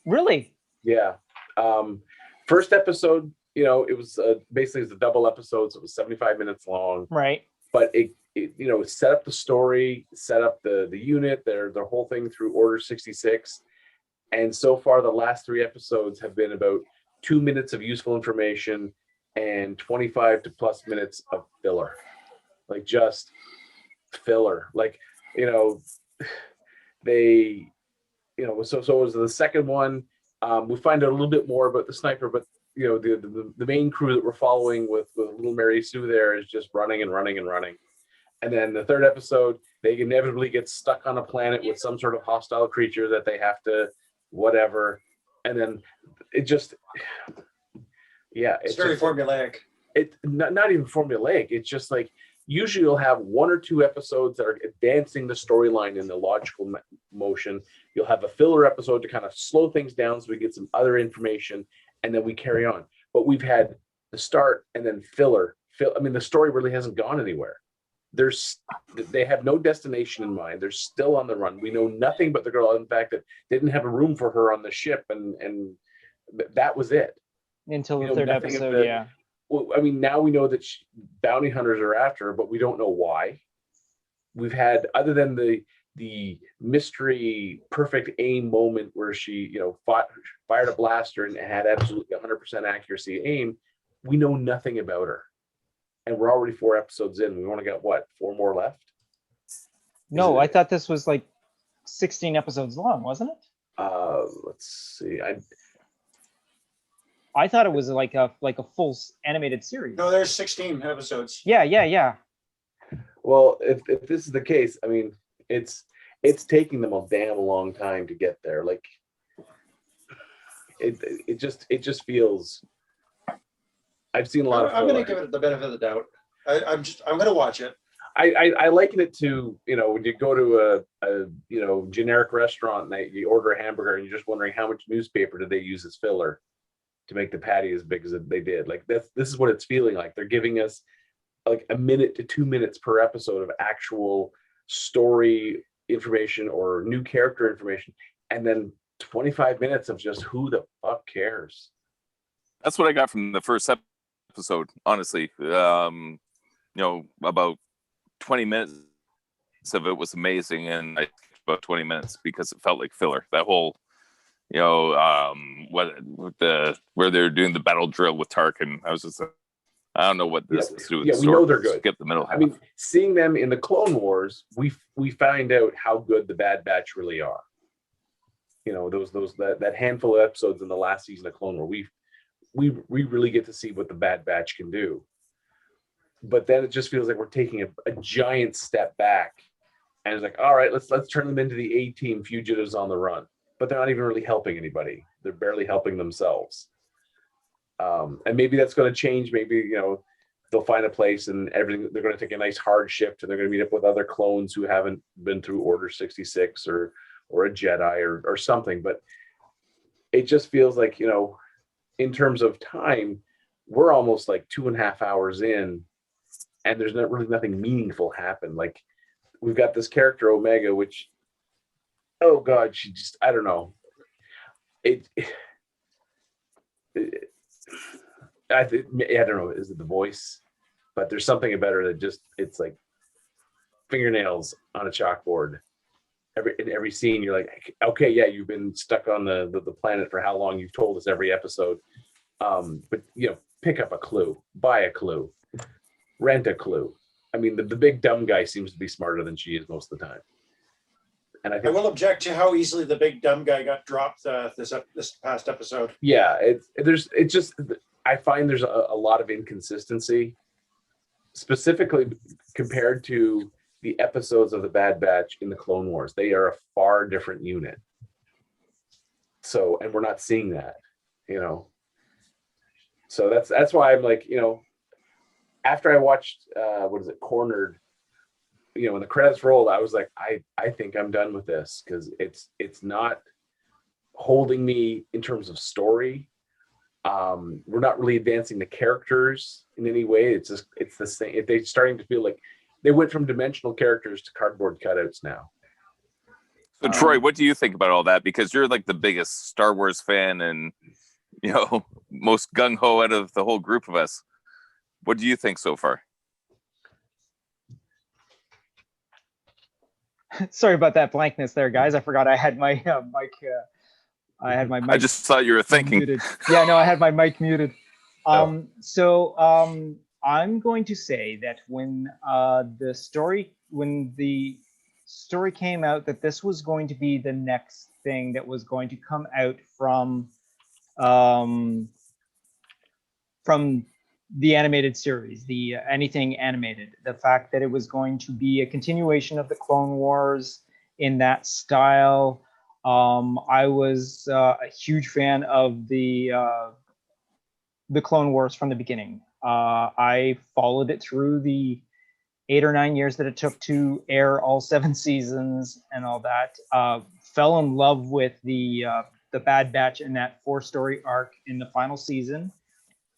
Really? Yeah. First episode, it was basically it's a double episode, so it was 75 minutes long. Right. But it set up the story, set up the unit, their whole thing through Order 66, and so far the last 3 episodes have been about 2 minutes of useful information and 25 to plus minutes of filler, like just filler. Like they, so it was the second one. We find out a little bit more about the sniper, but the main crew that we're following with little Mary Sue there is just running and running and running. And then the third episode, they inevitably get stuck on a planet with some sort of hostile creature that they have to whatever. And then it just, yeah, It's very formulaic. It not even formulaic. It's just like usually you'll have one or two episodes that are advancing the storyline in the logical motion. You'll have a filler episode to kind of slow things down so we get some other information, and then we carry on. But we've had the start and then filler. I mean, the story really hasn't gone anywhere. They have no destination in mind. They're still on the run. We know nothing but the girl. In fact, that didn't have a room for her on the ship, and that was it. Until the third episode, yeah. Well, I mean, now we know that bounty hunters are after her, but we don't know why. We've had, other than the mystery perfect aim moment where she, fired a blaster and had absolutely 100% accuracy aim, we know nothing about her. And we're already 4 episodes in. We only got, what, 4 more left? No, I thought this was like 16 episodes long, wasn't it? Let's see. I thought it was like a full animated series. No, there's 16 episodes. Yeah. Well, if this is the case, I mean, it's taking them a damn long time to get there. Like, it just feels. I've seen a lot of. I'm going to give it the benefit of the doubt. I'm going to watch it. I liken it to, when you go to a generic restaurant and you order a hamburger and you're just wondering how much newspaper did they use as filler to make the patty as big as they did. Like this is what it's feeling like. They're giving us like 1 minute to 2 minutes per episode of actual story information or new character information, and then 25 minutes of just who the fuck cares. That's what I got from the first episode, honestly. About 20 minutes of it was amazing, and I about 20 minutes because it felt like filler. That whole where they're doing the battle drill with Tarkin, I was just I don't know what this has to do with the we know they're good. Skip the middle half. I mean, seeing them in the Clone Wars, we find out how good the Bad Batch really are. That handful of episodes in the last season of Clone Wars, we really get to see what the Bad Batch can do. But then it just feels like we're taking a giant step back, and it's like, all right, let's turn them into the A-Team fugitives on the run. But they're not even really helping anybody. They're barely helping themselves. And maybe that's going to change. Maybe, they'll find a place and everything. They're going to take a nice hard shift and they're going to meet up with other clones who haven't been through Order 66 or a Jedi or something. But it just feels like, in terms of time, we're almost like 2.5 hours in and there's not really nothing meaningful happen. Like, we've got this character Omega, which, oh God, she just, I don't know. I don't know, is it the voice? But there's something about her that just, it's like fingernails on a chalkboard. In every scene, you're like, okay, yeah, you've been stuck on the planet for how long? You've told us every episode. But, pick up a clue, buy a clue, rent a clue. I mean, the big dumb guy seems to be smarter than she is most of the time. And I will object to how easily the big dumb guy got dropped this past episode. Yeah, I find there's a lot of inconsistency, specifically compared to the episodes of the Bad Batch in the Clone Wars. They are a far different unit. So, and we're not seeing that, So that's why I'm like, after I watched Cornered, when the credits rolled, I was like, I think I'm done with this because it's not holding me in terms of story. We're not really advancing the characters in any way. It's the same. They're starting to feel like they went from dimensional characters to cardboard cutouts now. So Troy, what do you think about all that? Because you're like the biggest Star Wars fan and most gung-ho out of the whole group of us. What do you think so far? Sorry about that blankness there, guys. I forgot I had my mic. I had my mic. I just thought you were thinking. Muted. Yeah, no, I had my mic muted. So I'm going to say that when the story came out that this was going to be the next thing that was going to come out from the animated series, the anything animated, the fact that it was going to be a continuation of the Clone Wars in that style. I was a huge fan of the Clone Wars from the beginning. I followed it through the 8 or 9 years that it took to air all 7 seasons and all that. Fell in love with the Bad Batch and that 4-story arc in the final season.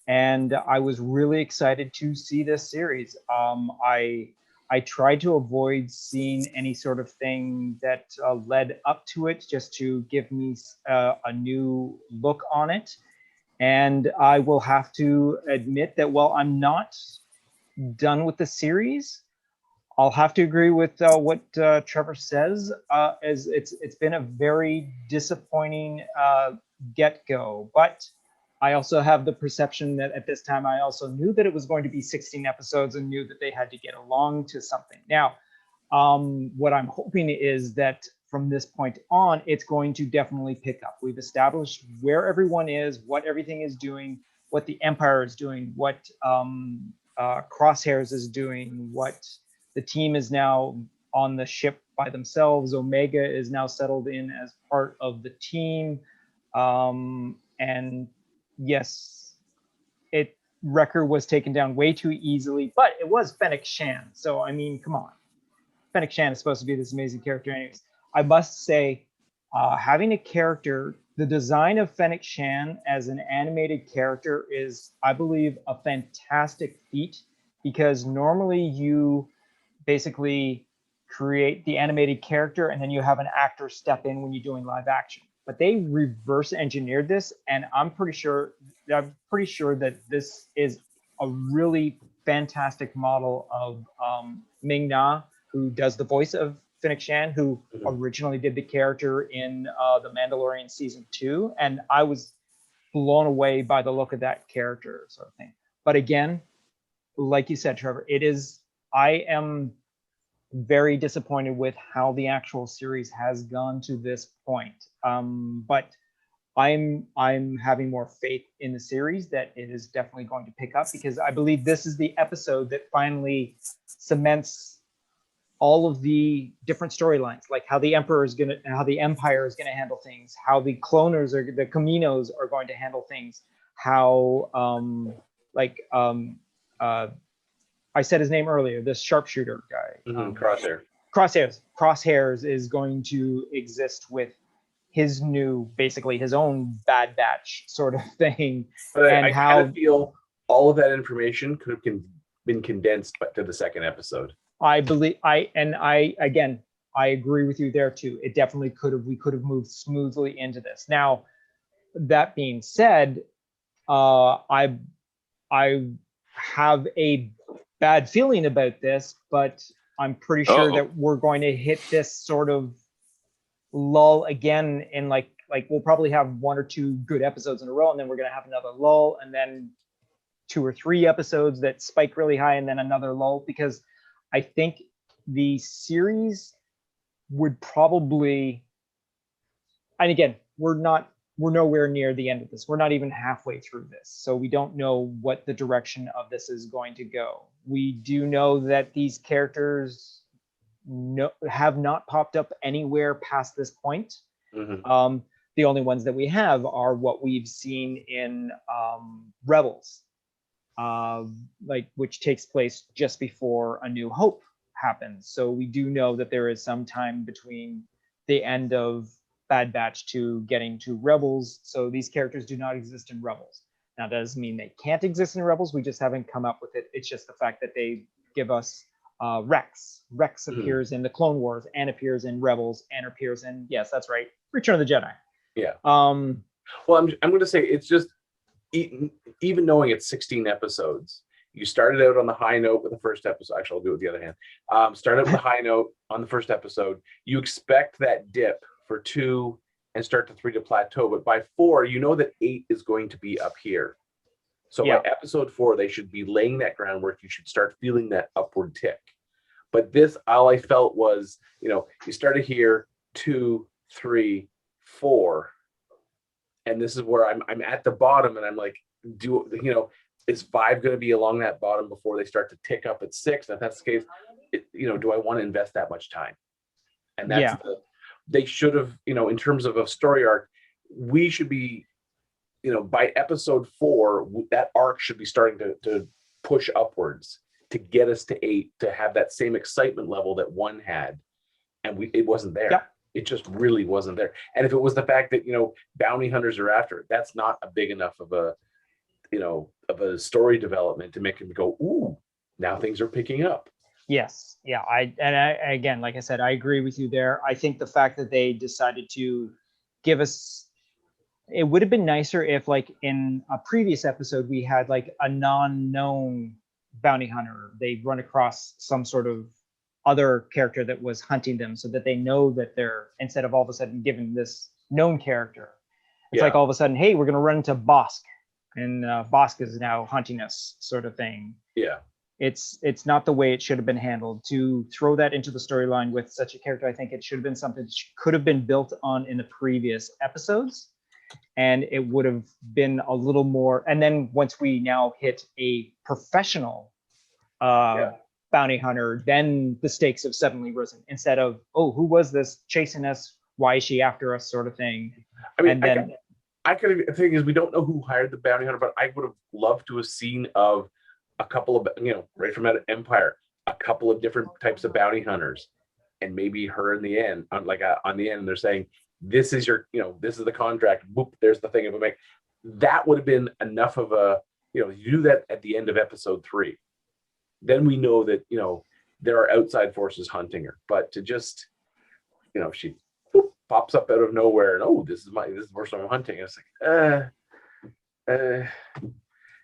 And I was really excited to see this series. I tried to avoid seeing any sort of thing that led up to it, just to give me a new look on it. And I will have to admit that while I'm not done with the series, I'll have to agree with what Trevor says. As it's been a very disappointing get-go, but I also have the perception that at this time I also knew that it was going to be 16 episodes and knew that they had to get along to something. Now, what I'm hoping is that from this point on, it's going to definitely pick up. We've established where everyone is, what everything is doing, what the Empire is doing, what Crosshairs is doing, what the team is now on the ship by themselves. Omega is now settled in as part of the team. And yes, Wrecker was taken down way too easily, but it was Fennec Shan. So, I mean, come on. Fennec Shan is supposed to be this amazing character anyways. I must say, having a character, the design of Fennec Shan as an animated character is, I believe, a fantastic feat, because normally you basically create the animated character and then you have an actor step in when you're doing live action. But they reverse engineered this, and I'm pretty sure that this is a really fantastic model of Ming-Na, who does the voice of Fennec Shan, who originally did the character in The Mandalorian season 2, and I was blown away by the look of that character, sort of thing. But again, like you said, Trevor, I am very disappointed with how the actual series has gone to this point. But I'm having more faith in the series that it is definitely going to pick up, because I believe this is the episode that finally cements all of the different storylines, like how the Empire is gonna handle things, how the the Caminos are going to handle things, how I said his name earlier, this sharpshooter guy. Crosshairs is going to exist with his basically his own Bad Batch sort of thing. But I kind of feel all of that information could have been condensed to the second episode. I agree with you there too. It definitely we could have moved smoothly into this. Now, that being said, I have a bad feeling about this, but I'm pretty sure that we're going to hit this sort of lull again in like we'll probably have 1 or 2 good episodes in a row, and then we're going to have another lull, and then 2 or 3 episodes that spike really high, and then another lull, because I think the series would probably, and again, we're nowhere near the end of this. We're not even halfway through this. So we don't know what the direction of this is going to go. We do know that these characters have not popped up anywhere past this point. Mm-hmm. The only ones that we have are what we've seen in Rebels, which takes place just before A New Hope happens. So we do know that there is some time between the end of Bad Batch to getting to Rebels. So these characters do not exist in Rebels. Now, that doesn't mean they can't exist in Rebels. We just haven't come up with it. It's just the fact that they give us Rex. Rex appears in the Clone Wars and appears in Rebels and appears in, yes, that's right, Return of the Jedi. Yeah. Well, I'm going to say it's just, even knowing it's 16 episodes, you started out on the high note with the first episode. Actually, I'll do it with the other hand. Start out with the high note on the first episode. You expect that dip for 2 and start to 3 to plateau, but by 4, you know that 8 is going to be up here. So by episode 4, they should be laying that groundwork. You should start feeling that upward tick. But this, all I felt was, you started here, 2, 3, 4, and this is where I'm at the bottom, and I'm like, is 5 going to be along that bottom before they start to tick up at 6? And if that's the case, do I want to invest that much time? And that's they should have, in terms of a story arc, we should be, by episode 4, that arc should be starting to push upwards to get us to 8, to have that same excitement level that 1 had. And it wasn't there. Yep. It just really wasn't there. And if it was the fact that, bounty hunters are after it, that's not a big enough of a, of a story development to make him go, ooh, now things are picking up. Yes. Yeah. Again, like I said, I agree with you there. I think the fact that they decided to give us, it would have been nicer if, like, in a previous episode, we had like a non-known bounty hunter. They run across some sort of other character that was hunting them, so that they know that they're, instead of all of a sudden given this known character, it's like all of a sudden, hey, we're going to run into M.O.D.O.K, and M.O.D.O.K is now hunting us, sort of thing. Yeah. It's not the way it should have been handled. To throw that into the storyline with such a character, I think it should have been something that could have been built on in the previous episodes, and it would have been a little more. And then once we now hit a professional bounty hunter, then the stakes have suddenly risen, instead of, oh, who was this chasing us? Why is she after us? Sort of thing. I mean, and then I could have, the thing is, we don't know who hired the bounty hunter, but I would have loved to have seen of a couple of, right from Empire, a couple of different types of bounty hunters, and maybe her in the end, on the end, they're saying, this is your, this is the contract. Boop, there's the thing of a make. That would have been enough of a, you do that at the end of episode 3. Then we know that, there are outside forces hunting her. But to just, she pops up out of nowhere and, oh, this is the first time I'm hunting. It's like,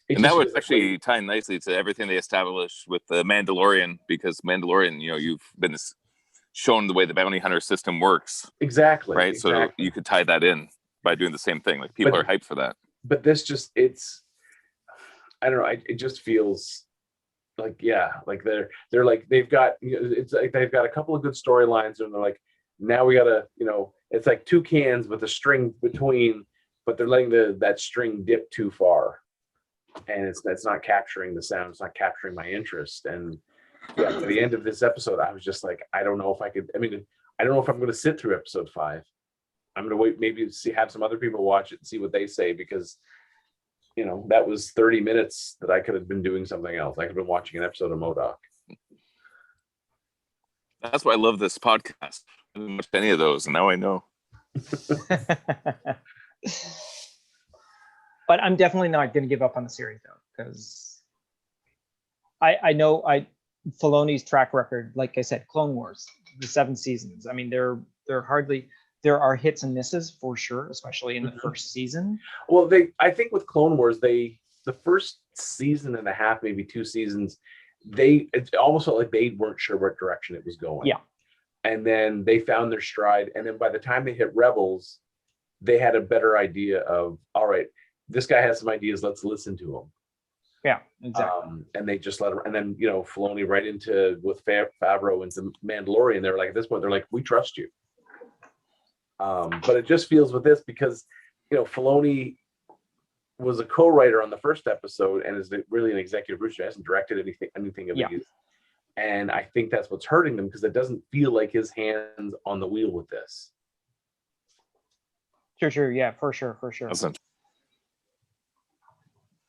and that would actually tie nicely to everything they established with the Mandalorian, because Mandalorian, you've been shown the way the bounty hunter system works. Exactly. Right. Exactly. So you could tie that in by doing the same thing. Like, people are hyped for that. But this just, I don't know. It just feels like, like they're like, they've got, it's like they've got a couple of good storylines, and they're like, now we gotta, it's like 2 cans with a string between, but they're letting that string dip too far. And it's not capturing the sound. It's not capturing my interest. And at the end of this episode, I was just like, I don't know if I could. I mean, I don't know if I'm going to sit through episode 5. I'm going to wait, maybe have some other people watch it and see what they say, because that was 30 minutes that I could have been doing something else. I could have been watching an episode of M.O.D.O.K. That's why I love this podcast. I didn't watch any of those, and now I know. But I'm definitely not going to give up on the series, though, because I know Filoni's track record, like I said, Clone Wars, the 7 seasons. I mean, there are hits and misses for sure, especially in the first season. Well, I think with Clone Wars, the first season and a half, maybe 2 seasons, it almost felt like they weren't sure what direction it was going. Yeah. And then they found their stride. And then by the time they hit Rebels, they had a better idea of, all right, this guy has some ideas, let's listen to him. Yeah, exactly. And they just let him, and then, Filoni right into, with Favreau into Mandalorian, they're like, at this point, they're like, we trust you. But it just feels with this, because, Filoni was a co-writer on the first episode and is really an executive producer. He hasn't directed anything of these. And I think that's what's hurting them, because it doesn't feel like his hands on the wheel with this. Sure. Yeah, for sure. Awesome.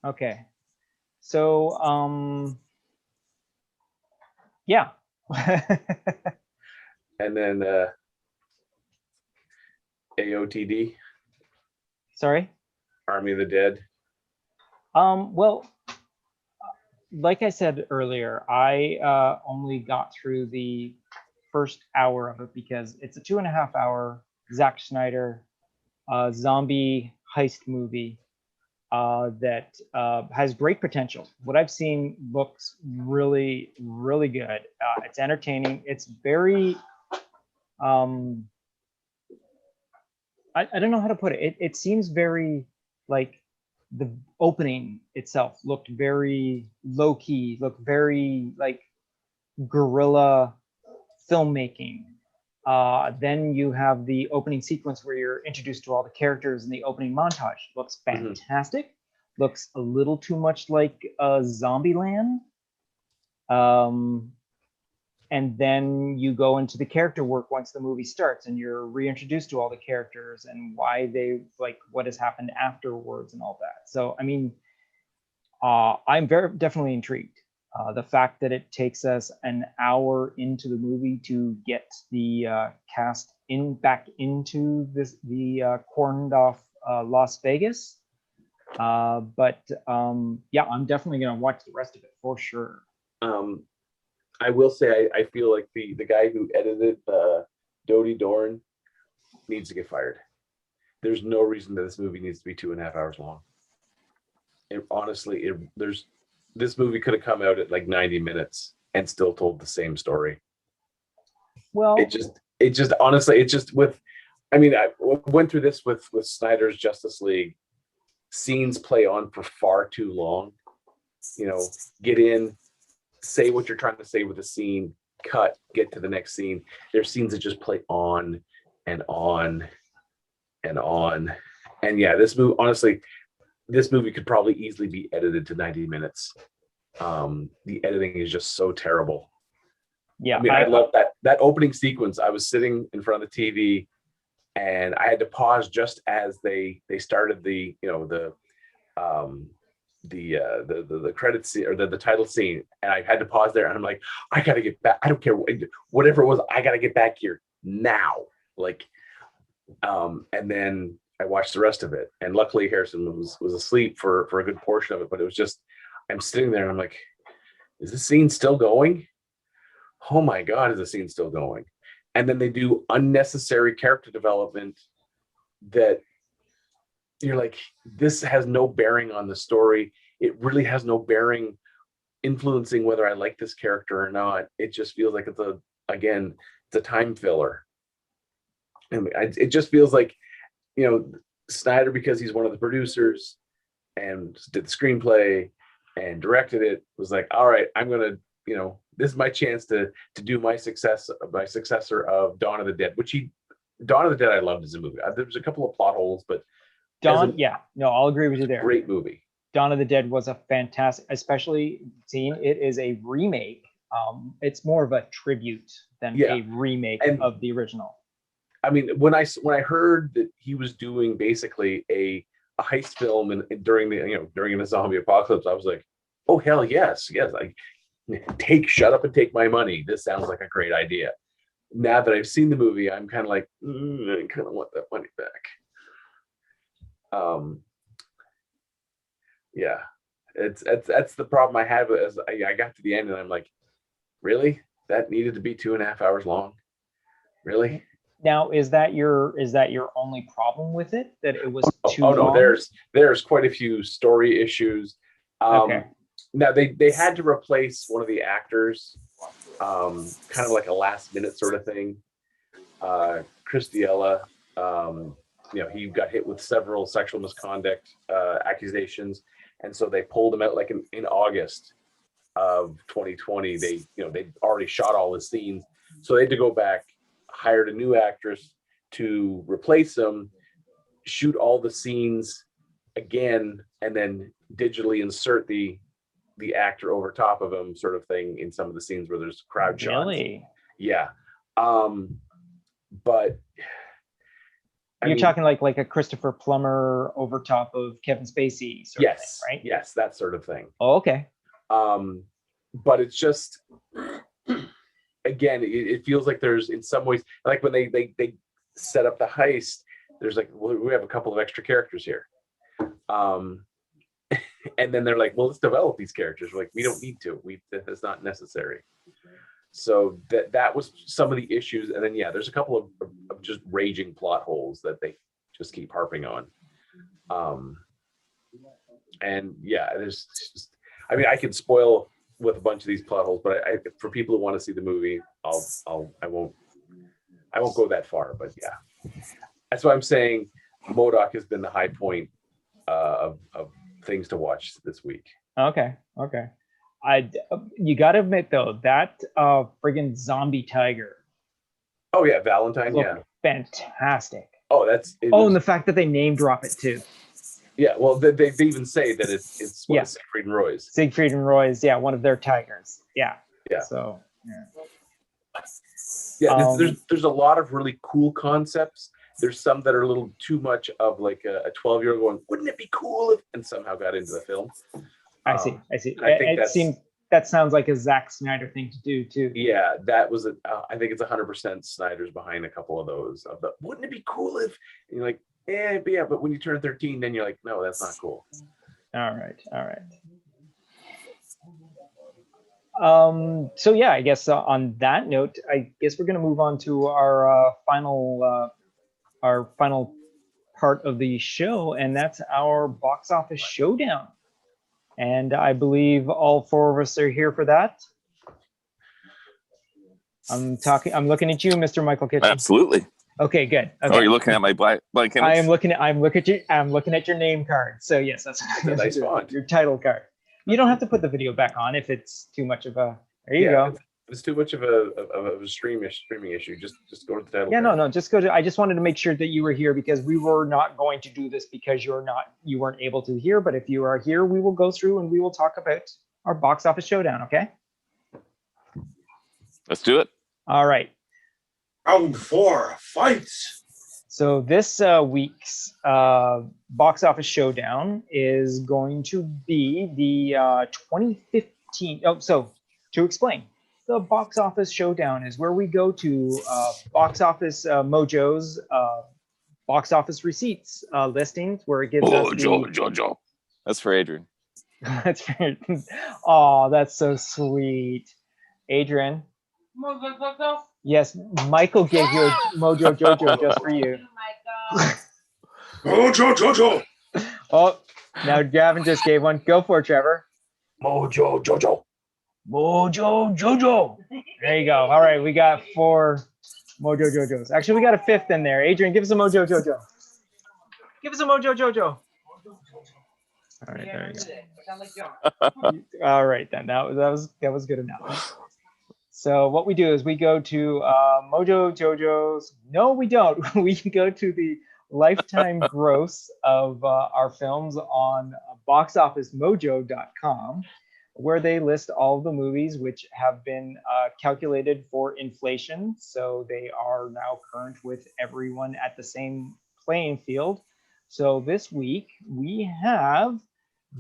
Okay. So, yeah. And then AOTD. Sorry? Army of the Dead. Well, like I said earlier, I only got through the first hour of it because it's a 2.5 hour Zack Snyder zombie heist movie that has great potential. What I've seen looks really, really good. It's entertaining. It's very, I don't know how to put it. It seems very, like, the opening itself looked very low-key, looked very like guerrilla filmmaking. Then you have the opening sequence where you're introduced to all the characters in the opening montage. Looks fantastic. looks a little too much like Zombieland. And then you go into the character work once the movie starts, and you're reintroduced to all the characters and why they like what has happened afterwards and all that. So I mean, I'm definitely intrigued. The fact that it takes us an hour into the movie to get the cast back into the corned off Las Vegas. But yeah, I'm definitely gonna watch the rest of it for sure. I will say I feel like the guy who edited Dodie Dorn needs to get fired. There's no reason that this movie needs to be 2.5 hours long. Honestly, this movie could have come out at like 90 minutes and still told the same story. Well, it just honestly, it's just with, I mean, I went through this with Snyder's Justice League. Scenes play on for far too long. You know, get in, say what you're trying to say with a scene, cut, get to the next scene. There's scenes that just play on and on and on. And yeah, this movie, honestly, this movie could probably easily be edited to 90 minutes. The editing is just so terrible. Yeah, I mean, I love that opening sequence. I was sitting in front of the TV and I had to pause just as they started the credit scene or the title scene, and I had to pause there and I'm like, I gotta get back. I don't care whatever it was, I gotta get back here now. Like, and then I watched the rest of it, and luckily Harrison was asleep for a good portion of it, but it was just, I'm sitting there and I'm like, is this scene still going? Oh my God, is the scene still going? And then they do unnecessary character development that you're like, this has no bearing on the story. It really has no bearing influencing whether I like this character or not. It just feels like it's a time filler. And it just feels like, Snyder, because he's one of the producers and did the screenplay and directed it, was like, all right, I'm gonna, this is my chance to do my successor of Dawn of the Dead, Dawn of the Dead I loved as a movie. There was a couple of plot holes, but I'll agree with you there. Great movie. Dawn of the Dead was a fantastic, especially seeing it is a remake. It's more of a tribute than a remake of the original. I mean, when I heard that he was doing basically a heist film and during the zombie apocalypse, I was like, oh hell yes, like shut up and take my money. This sounds like a great idea. Now that I've seen the movie, I'm kind of like, I kind of want that money back. Yeah, that's the problem I had as I got to the end and I'm like, really? That needed to be 2.5 hours long? Really? Now, is that your only problem with it? That it was too long? Oh no, there's quite a few story issues. Okay. Now they had to replace one of the actors, kind of like a last minute sort of thing. Chris D'Elia, he got hit with several sexual misconduct accusations, and so they pulled him out like in August of 2020. They already shot all the scenes, so they had to go back, hired a new actress to replace him, shoot all the scenes again, and then digitally insert the actor over top of him, sort of thing, in some of the scenes where there's crowd shots. Really? Yeah. But you're talking like a Christopher Plummer over top of Kevin Spacey sort of thing, right? Yes, that sort of thing. Oh, okay. But it's just, again, it feels like there's, in some ways, like when they set up the heist, there's like, well, we have a couple of extra characters here. And then they're like, well, let's develop these characters. We're like, we don't need to. That's not necessary. So that was some of the issues. And then, there's a couple of just raging plot holes that they just keep harping on. And there's just, I mean, I could spoil with a bunch of these plot holes, but for people who want to see the movie, I won't go that far, but that's why I'm saying M.O.D.O.K has been the high point of things to watch this week. Okay. You got to admit though, that friggin' zombie tiger. Oh yeah, Valentine. Yeah, fantastic. Oh, and the fact that they name drop it too. Yeah, well, they even say that it's Yeah. Siegfried and Roy's. Siegfried and Roy's, yeah, one of their tigers. Yeah. Yeah. So, yeah. Yeah, there's a lot of really cool concepts. There's some that are a little too much of like a 12-year-old going, wouldn't it be cool if, and somehow got into the film. I see. I think that sounds like a Zack Snyder thing to do too. Yeah, that was I think it's 100% Snyder's behind a couple of those. But wouldn't it be cool if, and you're like, but when you turn 13, then you're like, no, that's not cool. All right. So yeah, I guess on that note, I guess we're going to move on to our final part of the show, and that's our box office showdown. And I believe all four of us are here for that. I'm looking at you, Mr. Michael Kitchen. Absolutely. Okay, good. Okay. Oh, you're looking at my blank image? I'm looking at your name card. So yes, that's a nice font. Your title card. You don't have to put the video back on if it's too much of a. There you go. If it's too much of a streaming issue, just go to the title. Yeah, card. no, just go to. I just wanted to make sure that you were here because we were not going to do this because you weren't able to hear. But if you are here, we will go through and we will talk about our box office showdown. Okay. Let's do it. All right. Round 4, fights. So this week's box office showdown is going to be the 2015. Oh, so to explain, the box office showdown is where we go to box office Mojo's box office receipts listings, where it gives us Jojo. That's for Adrian. That's for. Oh, that's so sweet, Adrian. Yes, Michael gave you a Mojo Jojo just for you. Mojo Jojo. Oh, now Gavin just gave one. Go for it, Trevor. Mojo Jojo. Mojo Jojo. There you go. All right, we got 4 Mojo Jojos. Actually, we got a 5th in there. Adrian, give us a Mojo Jojo. Give us a Mojo Jojo. All right, there you go. All right, then that was good enough. So what we do is we go to Mojo Jojo's. No, we don't. We go to the lifetime gross of our films on boxofficemojo.com, where they list all of the movies which have been calculated for inflation. So they are now current with everyone at the same playing field. So this week we have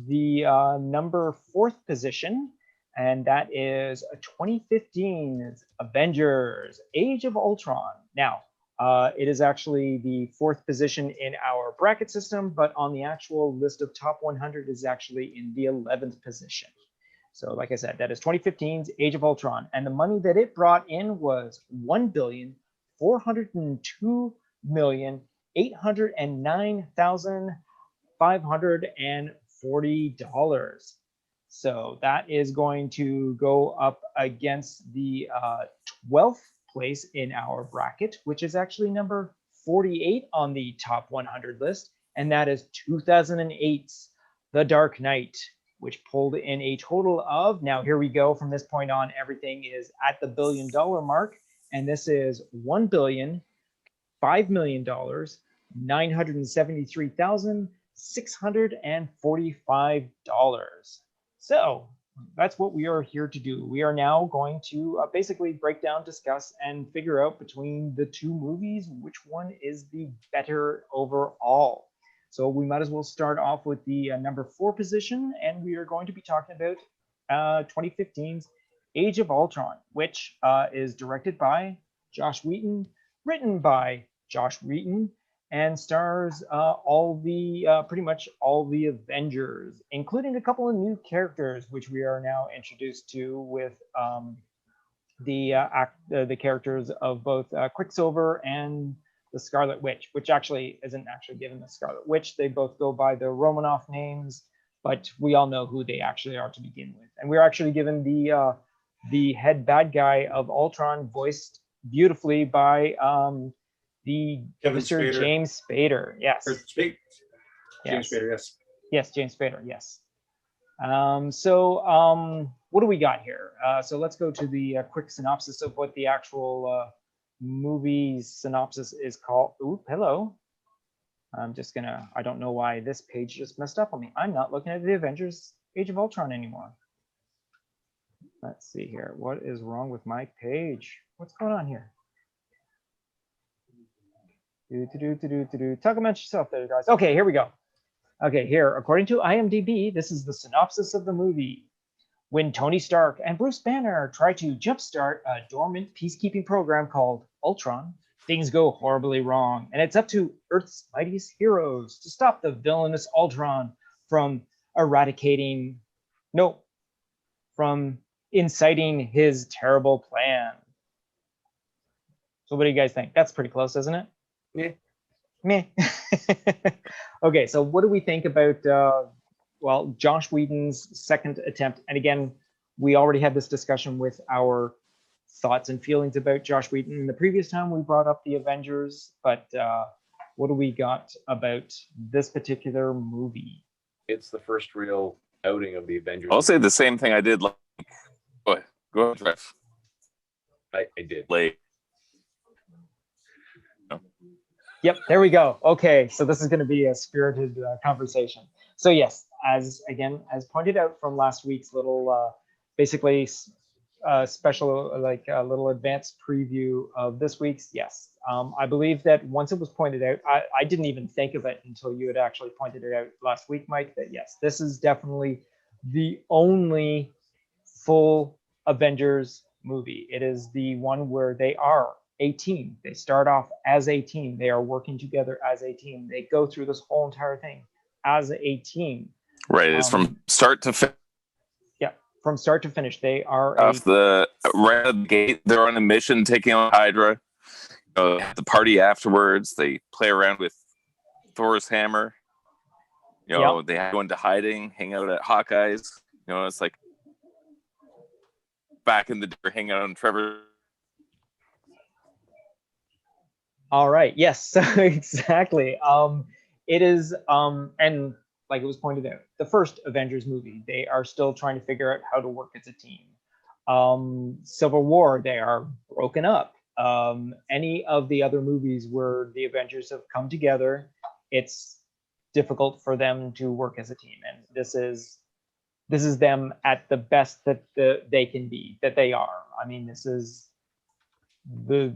the number 4th position, and that is 2015's Avengers: Age of Ultron. Now, it is actually the 4th position in our bracket system, but on the actual list of top 100 is actually in the 11th position. So like I said, that is 2015's Age of Ultron. And the money that it brought in was $1,402,809,540. So that is going to go up against the 12th place in our bracket, which is actually number 48 on the top 100 list. And that is 2008's The Dark Knight, which pulled in a total of, now here we go, from this point on, everything is at the $1 billion mark. And this is $1,005,973,645. So that's what we are here to do. We are now going to basically break down, discuss, and figure out between the two movies which one is the better overall. So we might as well start off with the number 4 position, and we are going to be talking about 2015's Age of Ultron, which is directed by Joss Whedon, written by Joss Whedon, and stars pretty much all the Avengers, including a couple of new characters, which we are now introduced to with the characters of both Quicksilver and the Scarlet Witch, which actually isn't actually given the Scarlet Witch. They both go by the Romanoff names, but we all know who they actually are to begin with. And we're actually given the head bad guy of Ultron, voiced beautifully by the Mr. Spader. James Spader. Yes. James Yes. Spader, yes. Yes, James Spader. Yes. What do we got here? So let's go to the quick synopsis of what the actual movie synopsis is called. Ooh, hello. I'm just gonna, I don't know why this page just messed up on me. I'm not looking at the Avengers Age of Ultron anymore. Let's see here. What is wrong with my page? What's going on here? Talk about yourself there, guys. Okay, here we go. Okay, here, according to IMDb, this is the synopsis of the movie. When Tony Stark and Bruce Banner try to jumpstart a dormant peacekeeping program called Ultron, things go horribly wrong, and it's up to Earth's mightiest heroes to stop the villainous Ultron from from inciting his terrible plan. So what do you guys think? That's pretty close, isn't it? Yeah. Meh. Okay, so what do we think about well, Josh Whedon's second attempt? And again, we already had this discussion with our thoughts and feelings about Josh Whedon the previous time we brought up the Avengers, but what do we got about this particular movie? It's the first real outing of the Avengers. I'll say the same thing I did. Like, go ahead, Trev. I did. Late. Yep, there we go. Okay, so this is going to be a spirited conversation. So yes, as pointed out from last week's little, basically special, like a little advanced preview of this week's. Yes, I believe that once it was pointed out, I didn't even think of it until you had actually pointed it out last week, Mike. That yes, this is definitely the only full Avengers movie. It is the one where they are a team. They start off as a team. They are working together as a team. They go through this whole entire thing as a team. Right. It's from start to finish. Yeah, from start to finish. They are right out of the gate. They're on a mission taking on Hydra. The party afterwards. They play around with Thor's hammer. They go into hiding, hang out at Hawkeye's. It's like back in the day, hang out on Trevor. All right. Yes, exactly. It is, and like it was pointed out, the first Avengers movie, they are still trying to figure out how to work as a team. Civil War, they are broken up. Any of the other movies where the Avengers have come together, it's difficult for them to work as a team. And this is them at the best that they can be, that they are. I mean, this is the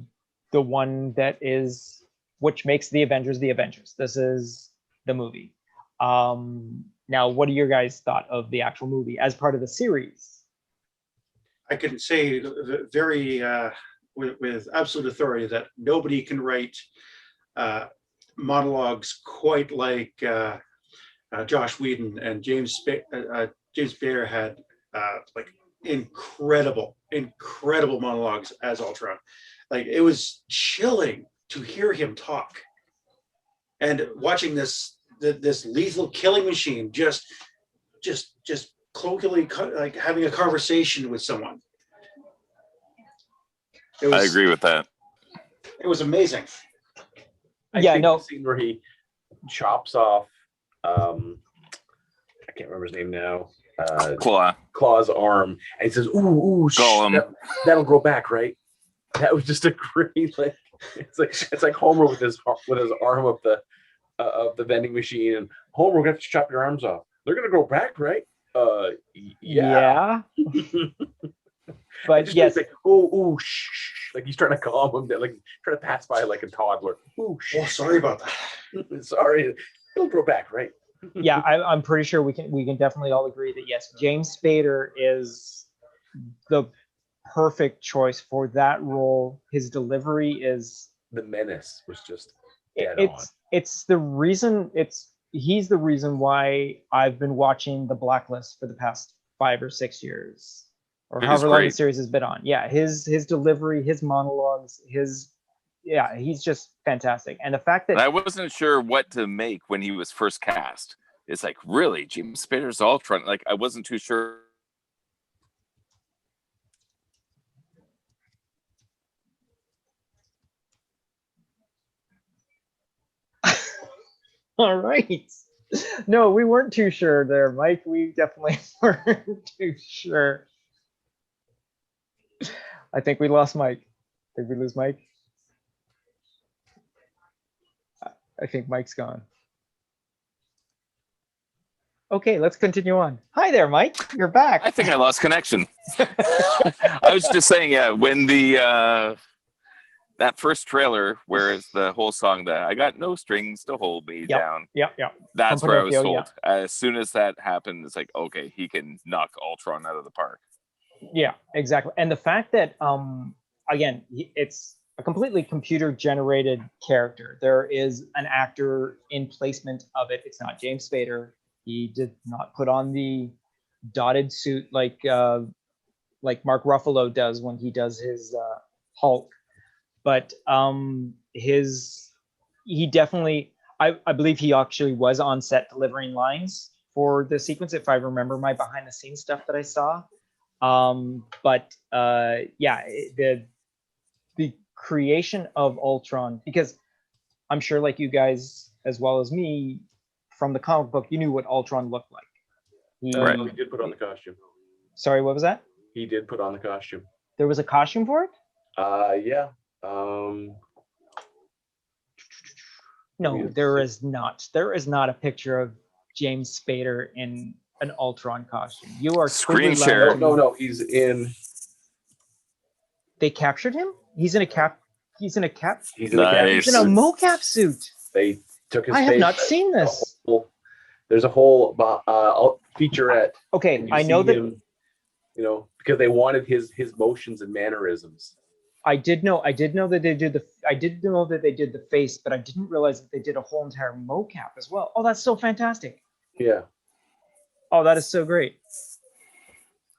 one that is, which makes the Avengers the Avengers. This is the movie. Now, what are your guys' thought of the actual movie as part of the series? I can say very with absolute authority that nobody can write monologues quite like Josh Whedon and James Spader had like incredible monologues as Ultron. Like, it was chilling to hear him talk, and watching this lethal killing machine just colloquially, like having a conversation with someone. I agree with that. It was amazing. The scene where he chops off, I can't remember his name now. Claw's arm, and he says, "Ooh, that'll grow back, right?" That was just a great, like, it's like Homer with his arm of the vending machine, and Homer, we're gonna have to chop your arms off. They're gonna grow back, right? Yeah. But yes, like, shh, like he's trying to calm him down, like trying to pass by like a toddler. Shh. Oh, sorry about that. Sorry, it'll grow back, right? Yeah, I'm pretty sure we can definitely all agree that yes, James Spader is the perfect choice for that role. His delivery is, the menace was just dead on. He's the reason why I've been watching The Blacklist for the past 5 or 6 years, or however long the series has been on. Yeah, his delivery, his monologues, he's just fantastic. And the fact that I wasn't sure what to make when he was first cast. It's like, really, James Spader's Ultron? Like, I wasn't too sure. All right. No, we weren't too sure there, Mike. We definitely weren't too sure. I think we lost Mike. Did we lose Mike? I think Mike's gone. Okay, let's continue on. Hi there, Mike. You're back. I think I lost connection. I was just saying, yeah, when the that first trailer, where it's the whole song that I got no strings to hold me down. Yep. That's From where I was Pinocchio, sold. As soon as that happened, it's like, okay, he can knock Ultron out of the park. Yeah, exactly. And the fact that again, it's a completely computer generated character. There is an actor in placement of it. It's not James Spader. He did not put on the dotted suit like Mark Ruffalo does when he does his Hulk. But he definitely, I believe he actually was on set delivering lines for the sequence, if I remember my behind the scenes stuff that I saw. Yeah, the creation of Ultron, because I'm sure like you guys as well as me, from the comic book, you knew what Ultron looked like. He did put on the costume. Sorry, what was that? He did put on the costume. There was a costume for it? Yeah. No, there is not. There is not a picture of James Spader in an Ultron costume. You are Screen totally share. lying to me. No, he's in. They captured him? He's in a cap. He's in a cap. He's in a cap. Nice. He's in a mocap suit. They took his I have face. not seen this. There's a whole featurette. Okay, and you I know see that. him, because they wanted his motions and mannerisms. I did know that they did the. I did know that they did the face, but I didn't realize that they did a whole entire mocap as well. Oh, that's so fantastic. Yeah. Oh, that is so great.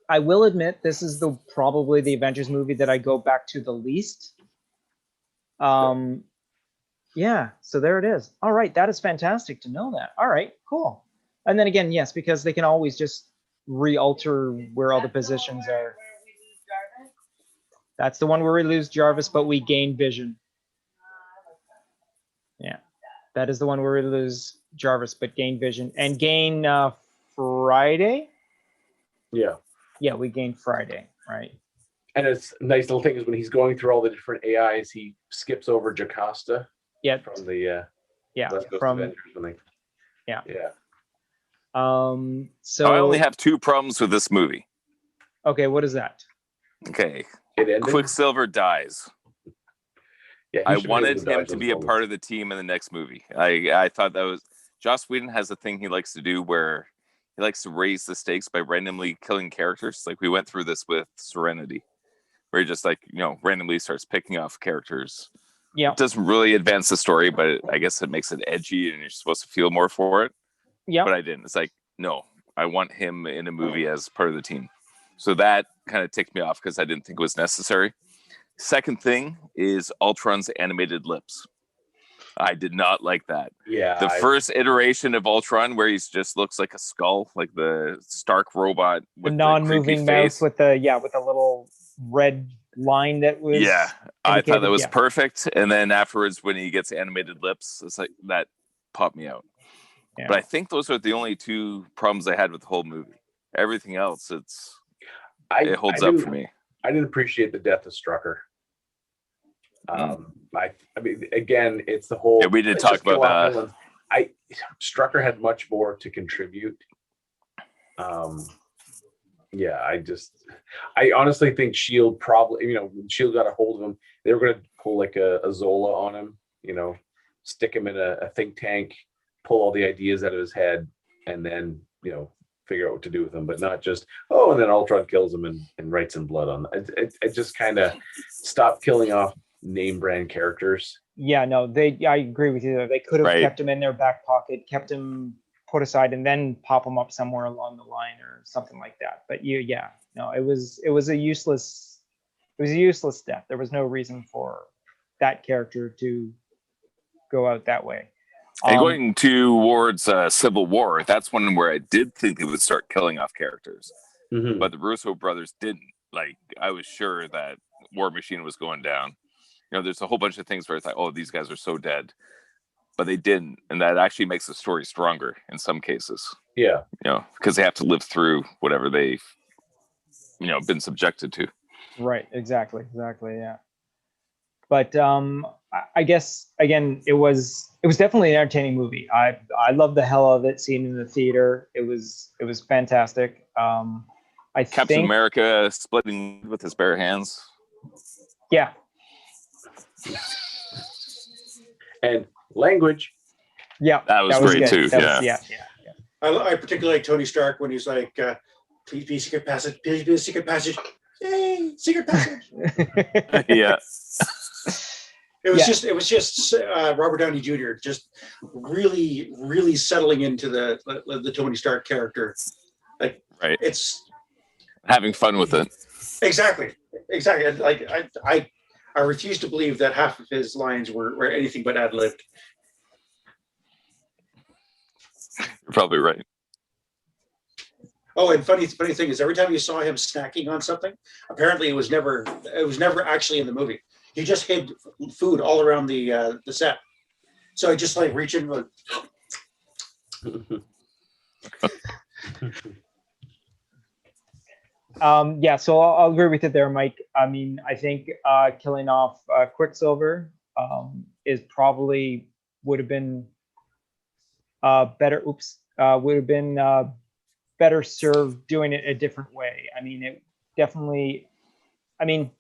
I will admit this is probably the Avengers movie that I go back to the least. Yeah, so there it is. All right, that is fantastic to know that. All right, cool. And then again, yes, because they can always just re-alter where all the positions are. That's the one where we lose Jarvis, but we gain Vision. Yeah, that is the one where we lose Jarvis, but gain Vision. And gain Friday? Yeah. Yeah, we gain Friday, right? And it's a nice little thing is when he's going through all the different AIs, he skips over Jocasta. Yeah. From the West Coast from Avengers. Yeah. So I only have two problems with this movie. Okay, what is that? Okay. It ended. Quicksilver dies. Yeah, I wanted him to be a part of the team in the next movie. I thought that was Joss Whedon has a thing he likes to do where he likes to raise the stakes by randomly killing characters. Like we went through this with Serenity, where he just randomly starts picking off characters. Yeah. It doesn't really advance the story, but I guess it makes it edgy and you're supposed to feel more for it. Yeah. But I didn't. It's like, no, I want him in a movie as part of the team. So that kind of ticked me off because I didn't think it was necessary. Second thing is Ultron's animated lips. I did not like that. Yeah. The first iteration of Ultron where he just looks like a skull, like the Stark robot with the non-moving mouth with the little red line that was I thought that was perfect. And then afterwards when he gets animated lips, it's like that popped me out. Yeah. But I think those are the only two problems I had with the whole movie. Everything else, it holds up for me. I didn't appreciate the death of Strucker. I mean, again, it's the whole. Yeah, we did talk about that. Strucker had much more to contribute. Yeah, I honestly think Shield probably, when Shield got a hold of him, they were going to pull like a Zola on him, stick him in a think tank, pull all the ideas out of his head, and then, figure out what to do with him, but not just, and then Ultron kills him and writes in blood on them. It just kind of stopped killing off name brand characters. Yeah, no, I agree with you. They could have kept him in their back pocket, kept him put aside, and then pop him up somewhere along the line or something like that. But it was a useless death. There was no reason for that character to go out that way. And going towards Civil War, that's one where I did think they would start killing off characters. Mm-hmm. But the Russo brothers didn't. Like, I was sure that War Machine was going down. There's a whole bunch of things where it's like, these guys are so dead. But they didn't. And that actually makes the story stronger in some cases. Yeah. Because they have to live through whatever they've, been subjected to. Right. Exactly. Yeah. But I guess again, it was definitely an entertaining movie. I love the hell of it. Seeing it in the theater, it was fantastic. I Captain think, America splitting with his bare hands. yeah, And language. yeah, That was great good. too, That yeah. was- yeah. I particularly like Tony Stark when he's like, please be secret passage, please be a secret passage. Yay, secret passage. Yeah. It was just Robert Downey Jr. just really, really settling into the Tony Stark character. Like, Right. it's Having fun with it. exactly. Like I refuse to believe that half of his lines were anything but ad-libbed. You're probably right. Oh, and funny thing is, every time you saw him snacking on something, apparently it was never actually in the movie. He just hid food all around the set. So I just like reach in. Like, yeah, so I'll agree with you there, Mike. I mean, I think killing off Quicksilver is probably would have been better. Would have been better served doing it a different way. I mean, it definitely. I mean,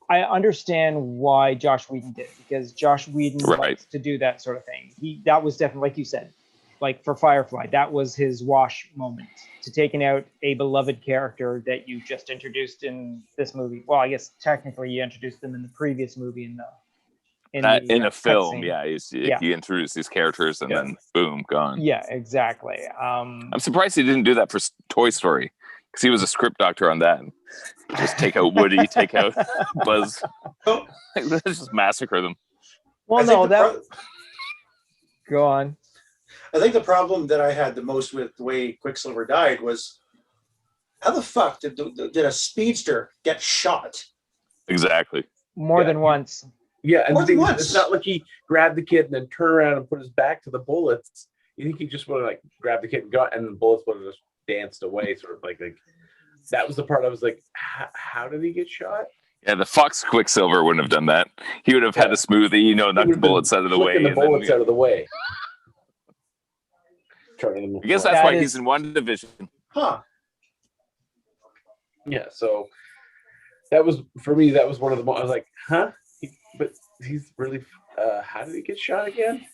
I understand why Josh Whedon did, because Josh Whedon likes to do that sort of thing. That was definitely, like you said, like for Firefly, that was his wash moment, to taking out a beloved character that you just introduced in this movie. Well, I guess technically you introduced them in the previous movie in a film, cutscene. He introduced these characters and then boom, gone. Yeah, exactly. I'm surprised he didn't do that for Toy Story, because he was a script doctor on that. Just take out Woody, take out Buzz. Let's just massacre them. Well, no, go on. I think the problem that I had the most with the way Quicksilver died was, how the fuck did a speedster get shot? Exactly. More than once. Yeah, and More the thing than is, it's not like he grabbed the kid and then turned around and put his back to the bullets. You think he just would have like grabbed the kid and got, and the bullets would have just danced away, sort of like that was the part I was like, how did he get shot? Yeah, the Fox Quicksilver wouldn't have done that. He would have had a smoothie, knock the bullets out of the way. The bullets out of the way. I guess that's why he's in WandaVision. Huh. Yeah, so that was, for me, that was one of the I was like, huh? But he's really, how did he get shot again?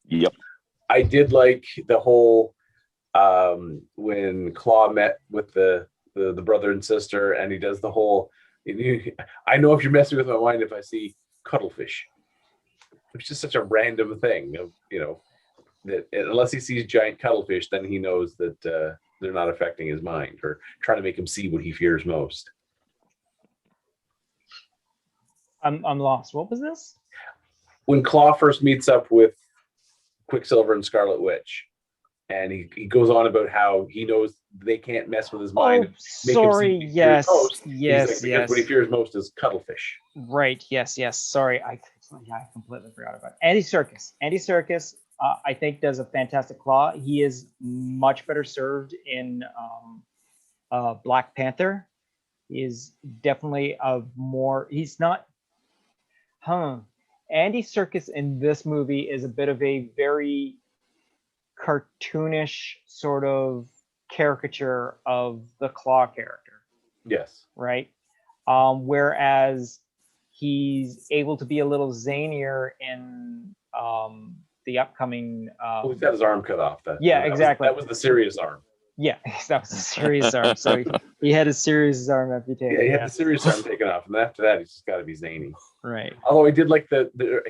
Yep. I did like the whole, when Claw met with the brother and sister, and he does the whole, I know if you're messing with my mind if I see cuttlefish. It's just such a random thing, that unless he sees giant cuttlefish, then he knows that they're not affecting his mind or trying to make him see what he fears most. I'm lost. What was this? When Claw first meets up with Quicksilver and Scarlet Witch, and he goes on about how he knows they can't mess with his mind. Oh, sorry. Yes. Yes. Because what he fears most is cuttlefish. Right. Yes. Sorry. I completely forgot about it. Andy Serkis, I think does a fantastic Claw. He is much better served in Black Panther. He is definitely he's not, Andy Serkis in this movie is a bit of a very cartoonish sort of caricature of the Claw character. Yes. Right. Whereas he's able to be a little zanier in the upcoming. He's got his arm cut off. Exactly. That was the serious arm. Yeah, that was a serious arm. So he had a serious arm amputated. Yeah, he had the serious arm taken off, and after that, he's just got to be zany. Right. Although I did like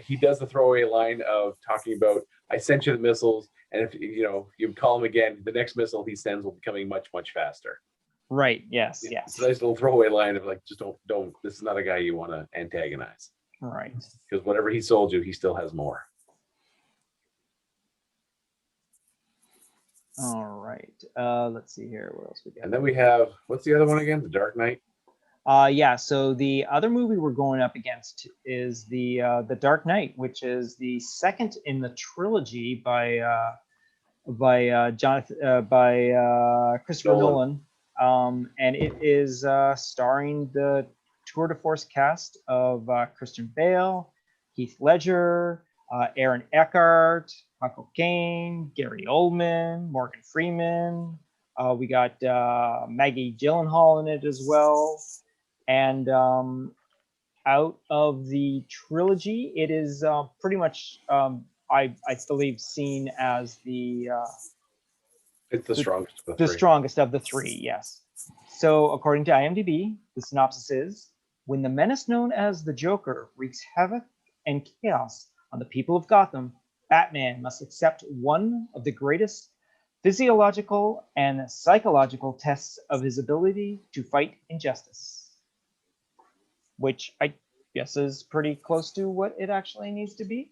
he does the throwaway line of talking about, I sent you the missiles, and if you call him again, the next missile he sends will be coming much, much faster. Right. Yes. It's a nice little throwaway line of like, just don't. This is not a guy you want to antagonize. Right. Because whatever he sold you, he still has more. All right. Let's see here. What else we got? And then we have, what's the other one again? The Dark Knight. Yeah. So the other movie we're going up against is the Dark Knight, which is the second in the trilogy by Christopher Nolan. and it is starring the tour de force cast of Christian Bale, Heath Ledger, Aaron Eckhart, Michael Caine, Gary Oldman, Morgan Freeman. We got Maggie Gyllenhaal in it as well. And out of the trilogy, it is pretty much, I believe, seen as It's the strongest of the the three. strongest of the three, yes. So according to IMDb, the synopsis is, when the menace known as the Joker wreaks havoc and chaos on the people of Gotham, Batman must accept one of the greatest physiological and psychological tests of his ability to fight injustice. Which I guess is pretty close to what it actually needs to be.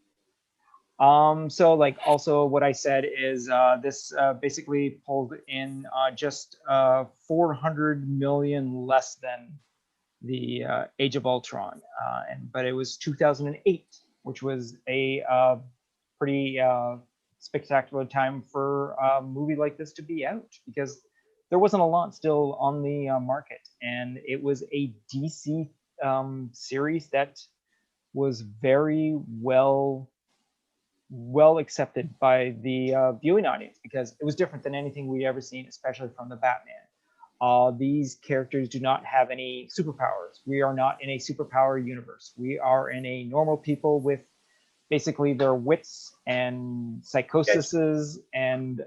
So like also what I said is this basically pulled in just 400 million less than the Age of Ultron, but it was 2008, which was a pretty spectacular time for a movie like this to be out, because there wasn't a lot still on the market, and it was a DC series that was very well accepted by the viewing audience, because it was different than anything we ever seen, especially from the Batman. These characters do not have any superpowers. We are not in a superpower universe. We are in a normal people with basically their wits and psychoses and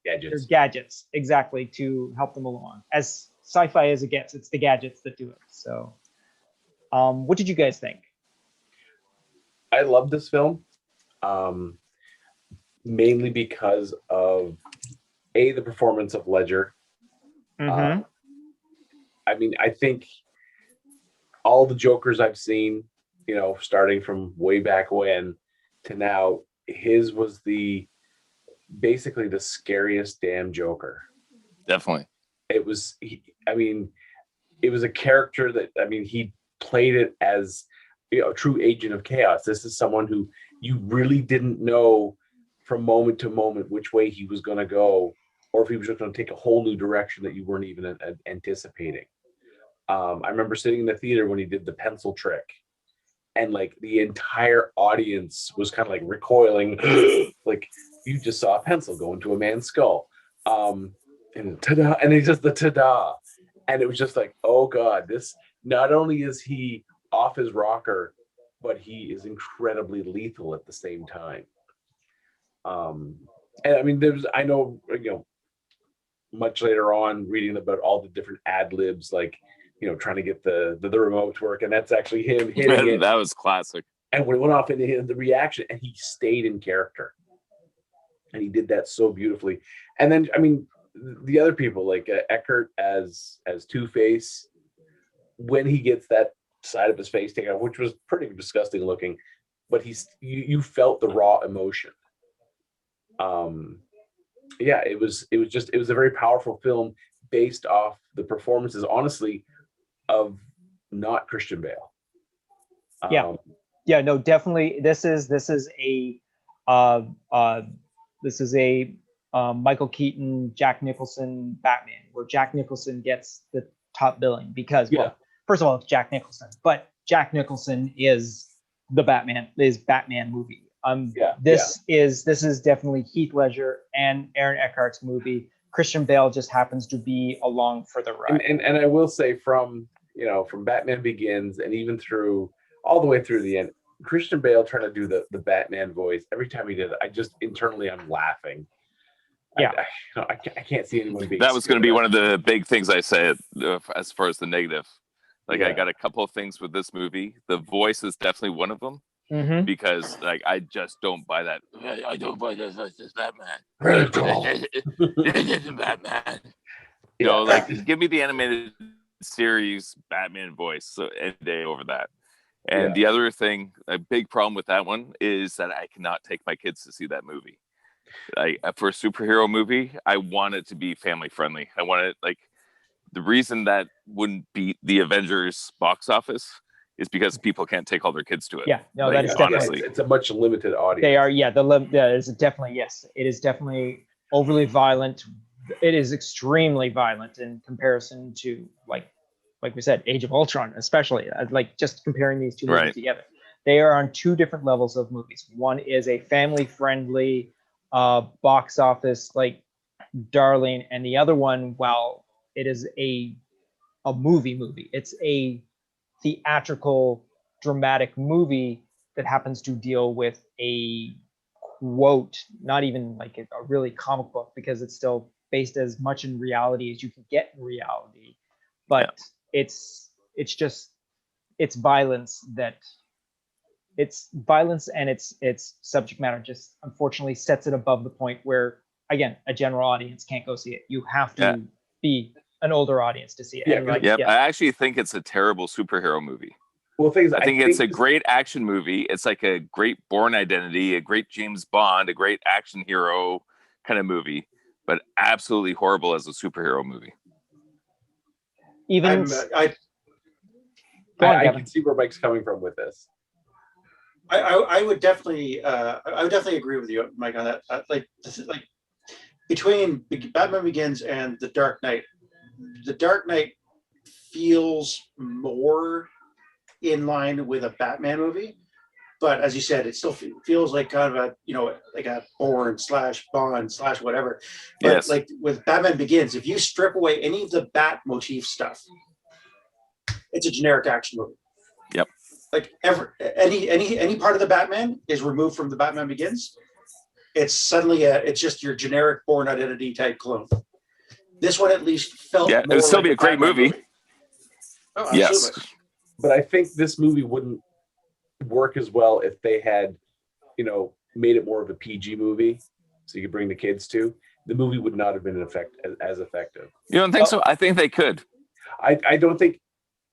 their gadgets, exactly, to help them along. As sci-fi as it gets, it's the gadgets that do it. So what did you guys think? I love this film, mainly because of the performance of Ledger. Mm-hmm. I mean, I think all the Jokers I've seen, you know, starting from way back when to now, his was basically the scariest damn Joker. Definitely. It was, it was a character that, he played it as, you know, a true agent of chaos. This is someone who you really didn't know from moment to moment which way he was going to go, or if he was just going to take a whole new direction that you weren't even anticipating. I remember sitting in the theater when he did the pencil trick, and like the entire audience was kind of like recoiling, like you just saw a pencil go into a man's skull. And ta-da, and it's just the ta-da. And it was just like, oh God, this, not only is he off his rocker, but he is incredibly lethal at the same time. And I mean, I know, you know, much later on reading about all the different ad libs, like, you know, trying to get the remote to work, and that's actually him hitting it. That was classic. And when it went off into the reaction, and he stayed in character, and he did that so beautifully. And then, I mean, the other people like Eckhart as Two-Face, when he gets that side of his face taken off, which was pretty disgusting looking, but you felt the raw emotion. Yeah, it was a very powerful film based off the performances, honestly, of not Christian Bale. Yeah, no, definitely. This is a Michael Keaton, Jack Nicholson Batman, where Jack Nicholson gets the top billing because, well, first of all, it's Jack Nicholson, but Jack Nicholson is the Batman movie. This is definitely Heath Ledger and Aaron Eckhart's movie. Christian Bale just happens to be along for the ride. And I will say, from Batman Begins and even through all the way through the end, Christian Bale trying to do the Batman voice, every time he did it, I just internally I'm laughing. Yeah, I can't see anyone being. That was going to be one of the big things I said as far as the negative. Like, I got a couple of things with this movie. The voice is definitely one of them. Mm-hmm. Because like I just don't buy that. I don't buy this. It's Batman. It's Batman. You know, like give me the animated series Batman voice so any day over that. And the other thing, a big problem with that one is that I cannot take my kids to see that movie. Like for a superhero movie, I want it to be family friendly. I want it like the reason that wouldn't beat the Avengers box office is because people can't take all their kids to it. Yeah, no, like, that is honestly. definitely. It's a much limited audience. They are, it is definitely, yes. It is definitely overly violent, it is extremely violent in comparison to like we said, Age of Ultron, especially. Like just comparing these two movies Right. together, they are on two different levels of movies. One is a family-friendly box office like darling, and the other one, while it is a movie, it's a theatrical, dramatic movie that happens to deal with a quote, not even like a really comic book, because it's still based as much in reality as you can get in reality, but it's just it's violence and its subject matter just unfortunately sets it above the point where, again, a general audience can't go see it. You have to be an older audience to see it. Yeah, And like, I actually think it's a terrible superhero movie. Well, things I think it's a great action movie. It's like a great Bourne Identity, a great James Bond, a great action hero kind of movie, but absolutely horrible as a superhero movie. even I can see where Mike's coming from with this. I would definitely agree with you, Mike, on that. Like between Batman Begins and The Dark Knight feels more in line with a Batman movie, but as you said, it still feels like kind of a like a Bourne / Bond / whatever. But like with Batman Begins, if you strip away any of the Bat motif stuff, it's a generic action movie. Yep. Like any part of the Batman is removed from the Batman Begins, it's suddenly it's just your generic Bourne Identity type clone. This one at least felt it would still be a great movie. Oh, yes, but I think this movie wouldn't work as well if they had, made it more of a PG movie, so you could bring the kids to. The movie would not have been as effective. You don't think so? I think they could. I don't think.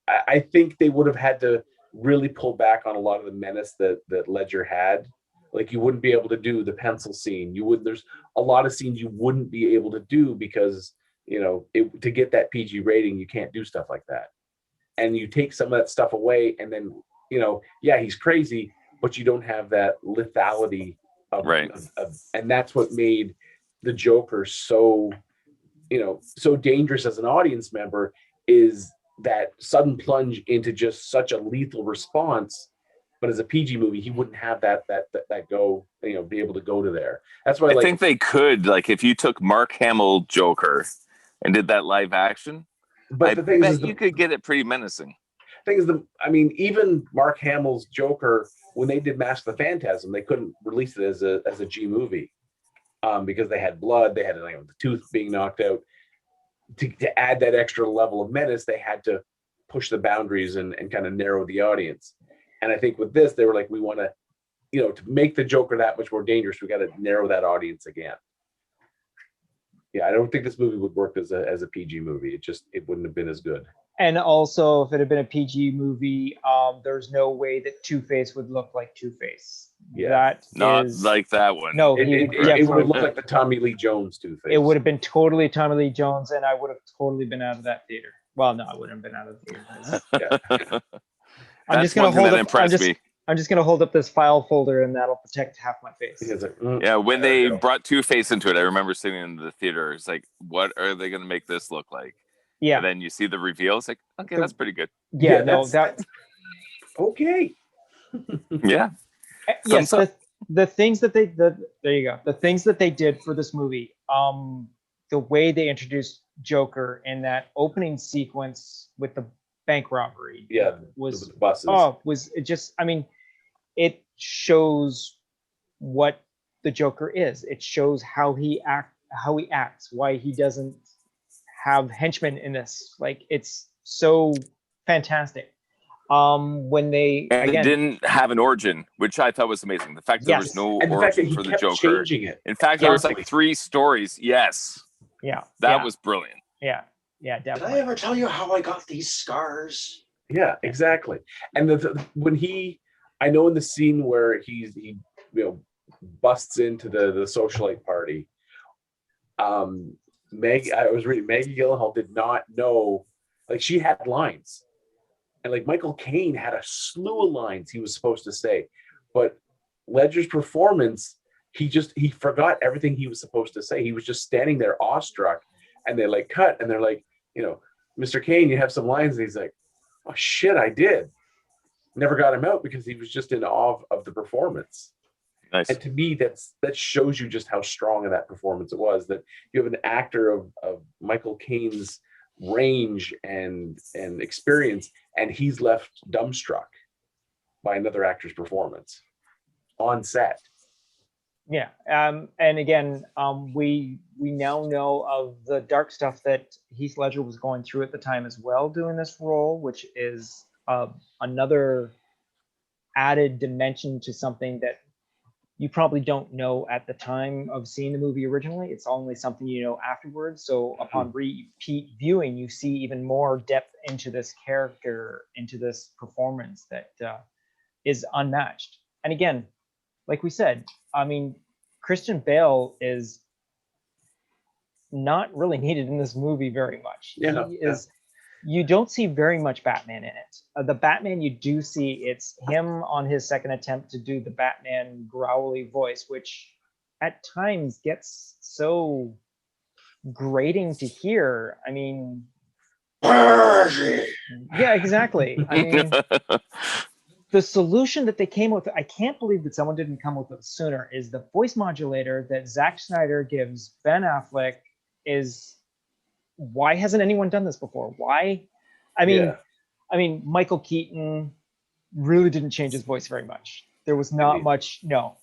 I think they would have had to really pull back on a lot of the menace that Ledger had. Like, you wouldn't be able to do the pencil scene. There's a lot of scenes you wouldn't be able to do because to get that PG rating, you can't do stuff like that. And you take some of that stuff away, and then he's crazy, but you don't have that lethality of, and that's what made the Joker so dangerous as an audience member, is that sudden plunge into just such a lethal response. But as a PG movie, he wouldn't have that go, be able to go to there. That's why I think they could, like, if you took Mark Hamill Joker and did that live action, but the thing is, you could get it pretty menacing. Thing is, even Mark Hamill's Joker, when they did Mask the Phantasm, they couldn't release it as a G movie, because they had blood, they had the tooth being knocked out. To add that extra level of menace, they had to push the boundaries and kind of narrow the audience. And I think with this, they were like, we want to, to make the Joker that much more dangerous, we got to narrow that audience again. Yeah, I don't think this movie would work as a PG movie. It wouldn't have been as good. And also, if it had been a PG movie, there's no way that Two-Face would look like Two-Face. Yeah, not like that one. No, it would have looked like the Tommy Lee Jones Two-Face. It would have been totally Tommy Lee Jones, and I would have totally been out of that theater. Well, no, I wouldn't have been out of the theater. I'm just gonna hold up this file folder, and that'll protect half my face. When they brought Two-Face into it, I remember sitting in the theater. It's like, what are they gonna make this look like? Yeah. And then you see the reveal. It's like, okay, that's pretty good. Yeah, that's okay. Yeah. Yes, the things that there you go. The things that they did for this movie, the way they introduced Joker in that opening sequence with the bank robbery, was the buses. Was it just? It shows what the Joker is. It shows how he acts, why he doesn't have henchmen in this. Like, it's so fantastic. When they didn't have an origin, which I thought was amazing. The fact there was no origin for the Joker. In fact, there was like 3 stories. Yes. Yeah. That was brilliant. Yeah. Yeah, definitely. Did I ever tell you how I got these scars? Yeah, exactly. And when I know in the scene where he busts into the socialite party, I was reading, Maggie Gyllenhaal did not know, like, she had lines. And like Michael Caine had a slew of lines he was supposed to say, but Ledger's performance he forgot everything he was supposed to say. He was just standing there awestruck, and they like cut, and they're like, Mr. Kane, you have some lines, and he's like, oh shit, I did. Never got him out because he was just in awe of the performance. Nice. And to me, that shows you just how strong of that performance it was. That you have an actor of Michael Caine's range and experience, and he's left dumbstruck by another actor's performance on set. Yeah, and again, we now know of the dark stuff that Heath Ledger was going through at the time as well, doing this role, which is another added dimension to something that you probably don't know at the time of seeing the movie originally. It's only something you know afterwards. So upon repeat viewing, you see even more depth into this character, into this performance that is unmatched. And again, like we said, I mean, Christian Bale is not really needed in this movie very much. Yeah, he is. You don't see very much Batman in it. The Batman you do see, it's him on his second attempt to do the Batman growly voice, which at times gets so grating to hear. I mean, yeah, exactly. I mean, the solution that they came with, I can't believe that someone didn't come with it sooner, is the voice modulator that Zack Snyder gives Ben Affleck is... Why hasn't anyone done this before? Why? I mean, Michael Keaton really didn't change his voice very much. There was not much. No.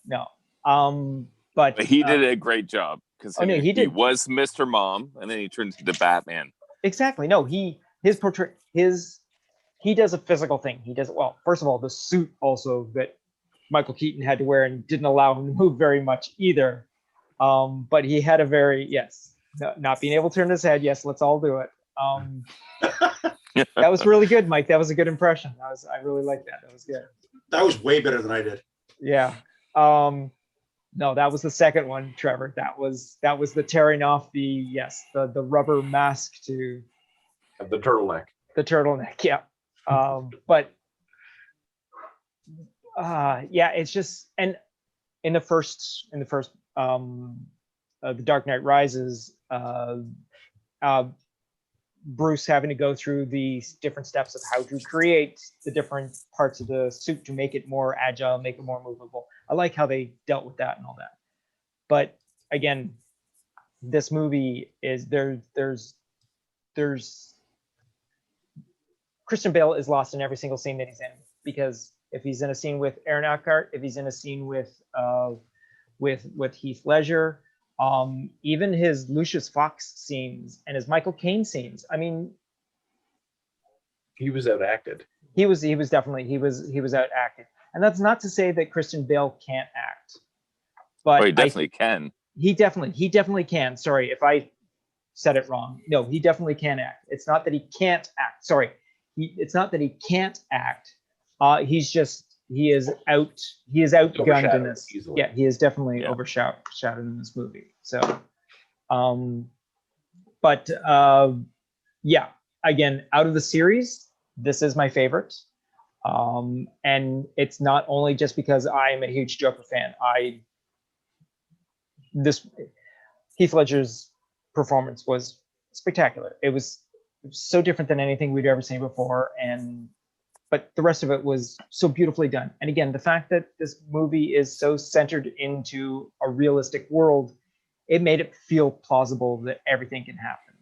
But he did a great job because he did. Was Mr. Mom, and then he turned into Batman. Exactly. No, he does a physical thing. He does, well, first of all, the suit also that Michael Keaton had to wear and didn't allow him to move very much either. But he had a very, not being able to turn his head. Yes, let's all do it. That was really good, Mike. That was a good impression. I really like that. That was good. That was way better than I did. Yeah. No, that was the second one, Trevor. That was the tearing off the rubber mask to the turtleneck. The turtleneck, yeah. But it's just, and in the first The Dark Knight Rises, Bruce having to go through the different steps of how to create the different parts of the suit to make it more agile, make it more movable. I like how they dealt with that and all that. But again, this movie is there's Christian Bale is lost in every single scene that he's in, because if he's in a scene with Aaron Eckhart, if he's in a scene with Heath Ledger, even his Lucius Fox scenes and his Michael Caine scenes. I mean, he was outacted. He was outacted, and that's not to say that Christian Bale can't act, but he definitely can. He definitely can. Sorry if I said it wrong. No, he definitely can act. It's not that he can't act. Sorry, it's not that he can't act. He is outgunned in this. Easily. Yeah, he is definitely overshadowed in this movie. So, again, out of the series, this is my favorite. And it's not only just because I am a huge Joker fan. Heath Ledger's performance was spectacular. It was so different than anything we'd ever seen before, but the rest of it was so beautifully done. And again, the fact that this movie is so centered into a realistic world, it made it feel plausible that everything can happen.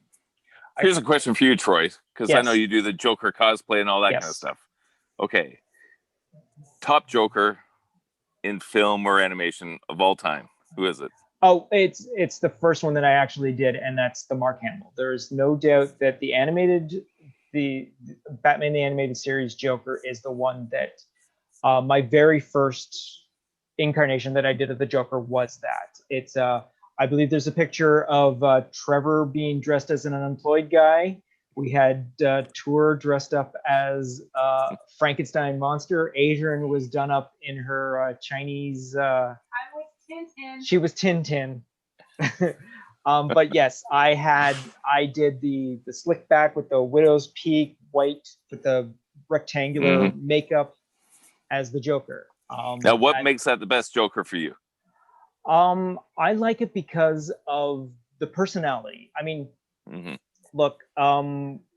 Here's a question for you, Troy, because I know you do the Joker cosplay and all that kind of stuff. Okay. Top Joker in film or animation of all time. Who is it? Oh, it's the first one that I actually did, and that's the Mark Hamill. There's no doubt that the Batman the Animated Series Joker is the one that my very first incarnation that I did of the Joker was that. It's I believe there's a picture of Trevor being dressed as an unemployed guy. We had Tour dressed up as Frankenstein monster. Adrian was done up in her Chinese. I was Tintin. She was Tintin. But yes, I did the slick back with the widow's peak white with the rectangular makeup as the Joker. Now, what makes that the best Joker for you? I like it because of the personality. I mean, Hmm. look,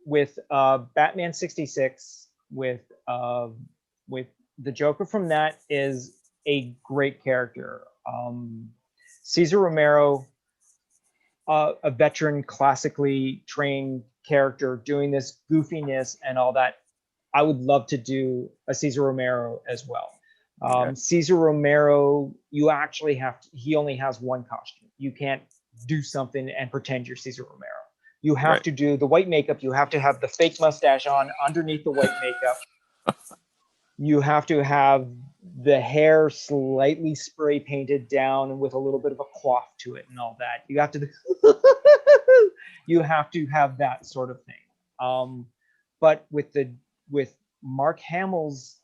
with Batman 66, with the Joker from that is a great character. Cesar Romero, a veteran, classically trained character, doing this goofiness and all that. I would love to do a Cesar Romero as well. Okay. Cesar Romero, you actually have to, he only has one costume. You can't do something and pretend you're Cesar Romero. You have Right. to do the white makeup. You have to have the fake mustache on underneath the white makeup. You have to have the hair slightly spray painted down with a little bit of a coif to it and all that. You have to you have to have that sort of thing. But with Mark Hamill's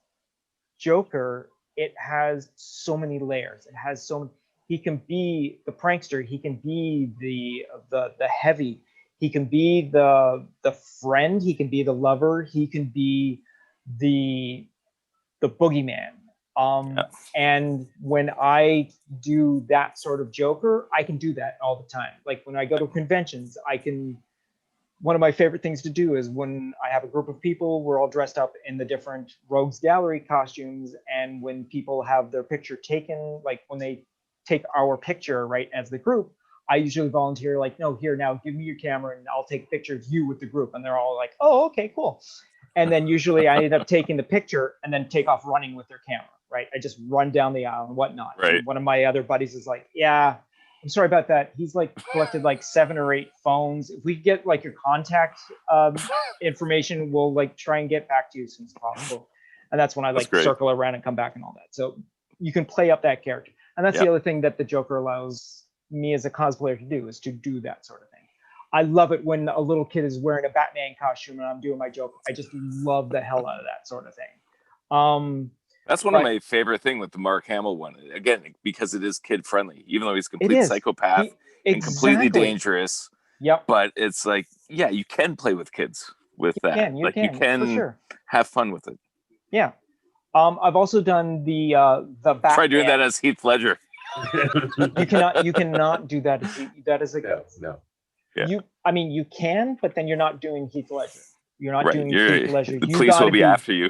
Joker, it has so many layers. It has so many, he can be the prankster, he can be the heavy, he can be the friend, he can be the lover, he can be the boogeyman. Yeah. And when I do that sort of Joker, I can do that all the time. Like when I go to conventions, I can. One of my favorite things to do is when I have a group of people, we're all dressed up in the different Rogues Gallery costumes, and when people have their picture taken, like when they take our picture, right, as the group, I usually volunteer, like, no, here, now give me your camera and I'll take a picture of you with the group. And they're all like, oh, okay, cool. And then usually I end up taking the picture and then take off running with their camera, right? I just run down the aisle and whatnot. Right. And one of my other buddies is like, yeah, I'm sorry about that. He's like collected like 7 or 8 phones. If we get like your contact information, we'll like try and get back to you as soon as possible. And that's when I like circle around and come back and all that. So you can play up that character. And that's the other thing that the Joker allows me as a cosplayer to do, is to do that sort of thing. I love it when a little kid is wearing a Batman costume and I'm doing my Joker. I just love the hell out of that sort of thing. That's one of my favorite thing with the Mark Hamill one. Again, because it is kid friendly, even though he's a complete psychopath and completely dangerous. Yep. But it's like, yeah, you can play with kids with that. You can for sure have fun with it. Yeah. I've also done the Batman. Try doing that as Heath Ledger. You cannot do that as that is a no. Yeah. I mean, you can, but then you're not doing Heath Ledger. You're not doing Heath Ledger. The police will be after you.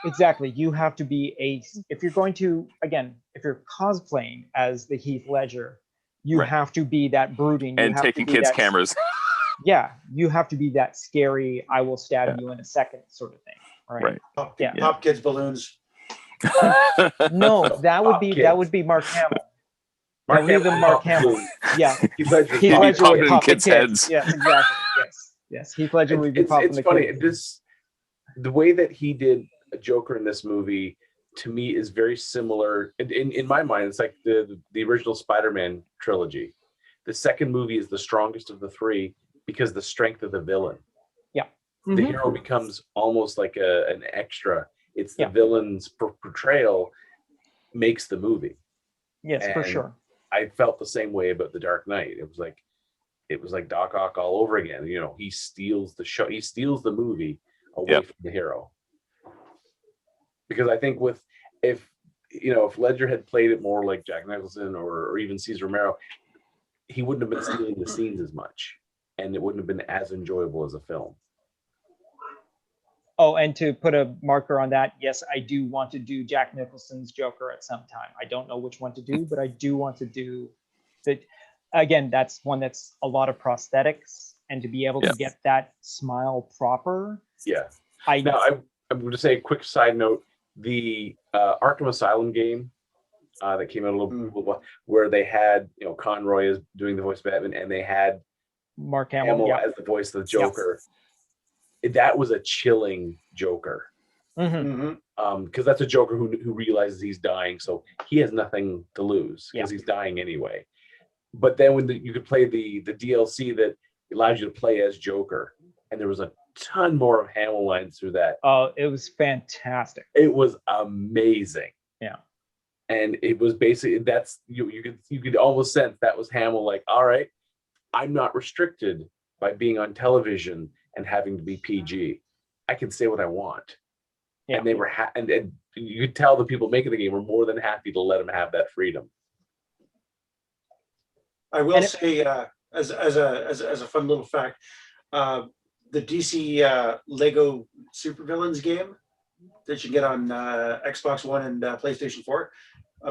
Exactly. You have to be if you're going to, again, if you're cosplaying as the Heath Ledger, you have to be that brooding. And taking kids' cameras. Yeah. You have to be that scary, I will stab you in a second sort of thing. Right. Pop kids balloons. No, that would be Mark Hamill. Mark Hamill. Yeah. Heath Ledger would pop kids' heads. Yes, exactly. Yes. Heath Ledger would be popping the kids. It's funny. The way that he did a Joker in this movie, to me, is very similar. In my mind, it's like the original Spider-Man trilogy. The second movie is the strongest of the 3 because the strength of the villain. Yeah. The hero becomes almost like an extra. It's the villain's portrayal makes the movie. Yes, for sure. I felt the same way about The Dark Knight. It was like Doc Ock all over again. You know, he steals the show. He steals the movie away from the hero. Because I think if Ledger had played it more like Jack Nicholson or even Cesar Romero, he wouldn't have been stealing the scenes as much, and it wouldn't have been as enjoyable as a film. Oh, and to put a marker on that, yes, I do want to do Jack Nicholson's Joker at some time. I don't know which one to do, but I do want to do that. Again, that's one that's a lot of prosthetics, and to be able to get that smile proper. Yeah. I'm going to say a quick side note. The Arkham Asylum game that came out a little where they had Conroy as doing the voice of Batman, and they had Mark Hamill as the voice of the Joker. That was a chilling Joker. Because that's a Joker who realizes he's dying, so he has nothing to lose because he's dying anyway. But then when you could play the DLC that allows you to play as Joker, and there was a ton more of Hamill lines through that. Oh, it was fantastic. It was amazing. Yeah. And it was basically you could almost sense that was Hamill, like, all right, I'm not restricted by being on television and having to be PG. I can say what I want. Yeah. And they were and you could tell the people making the game were more than happy to let him have that freedom. I will And say, as a fun little fact, the DC Lego Supervillains game that you get on Xbox One and PlayStation 4,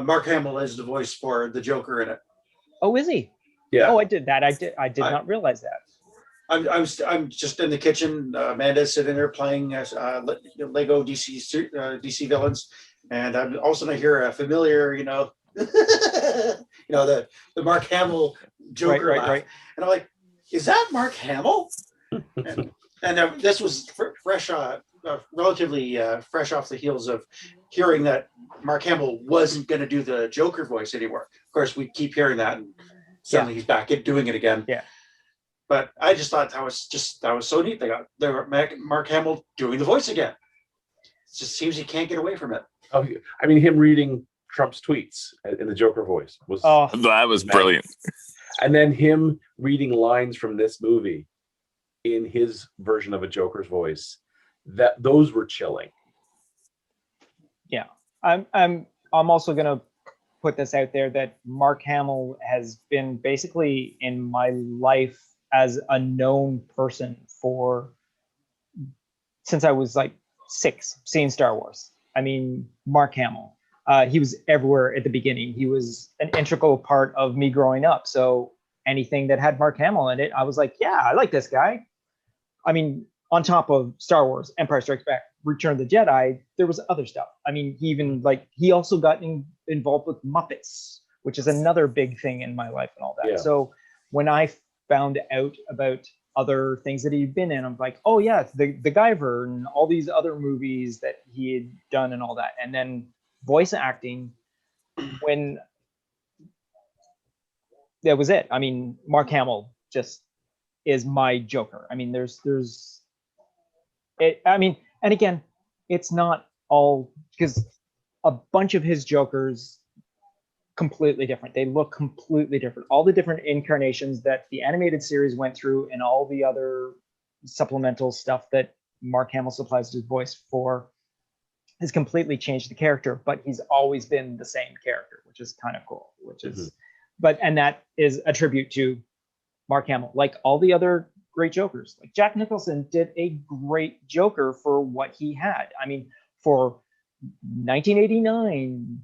Mark Hamill is the voice for the Joker in it. Oh, is he? Yeah. Oh, I did that. I did not realize that. I'm just in the kitchen. Amanda's sitting there playing Lego DC villains, and I'm also going to hear a familiar, the Mark Hamill Joker laugh, Right. and I'm like, is that Mark Hamill? and this was fresh, relatively fresh off the heels of hearing that Mark Hamill wasn't going to do the Joker voice anymore. Of course, we keep hearing that, and suddenly he's back at doing it again. Yeah. But I just thought that was so neat. They got Mark Hamill doing the voice again. It just seems he can't get away from it. Oh, I mean, him reading Trump's tweets in the Joker voice was That was brilliant. And then him reading lines from this movie in his version of a Joker's voice, those were chilling. Yeah. I'm also gonna put this out there that Mark Hamill has been basically in my life as a known person since I was like 6, seeing Star Wars. I mean, Mark Hamill. He was everywhere at the beginning. He was an integral part of me growing up. So anything that had Mark Hamill in it, I was like, yeah, I like this guy. I mean, on top of Star Wars, Empire Strikes Back, Return of the Jedi, there was other stuff. I mean, he also got involved with Muppets, which is another big thing in my life and all that. Yeah. So when I found out about other things that he'd been in, I'm like, oh yeah, the Guyver and all these other movies that he had done and all that. And then voice acting, when that was it. I mean, Mark Hamill just is my Joker. I mean, there's it. I mean, and again, it's not all, because a bunch of his Jokers completely different. They look completely different. All the different incarnations that the animated series went through and all the other supplemental stuff that Mark Hamill supplies his voice for has completely changed the character, but he's always been the same character, which is kind of cool, and that is a tribute to Mark Hamill, like all the other great Jokers. Like Jack Nicholson did a great Joker for what he had. I mean, for 1989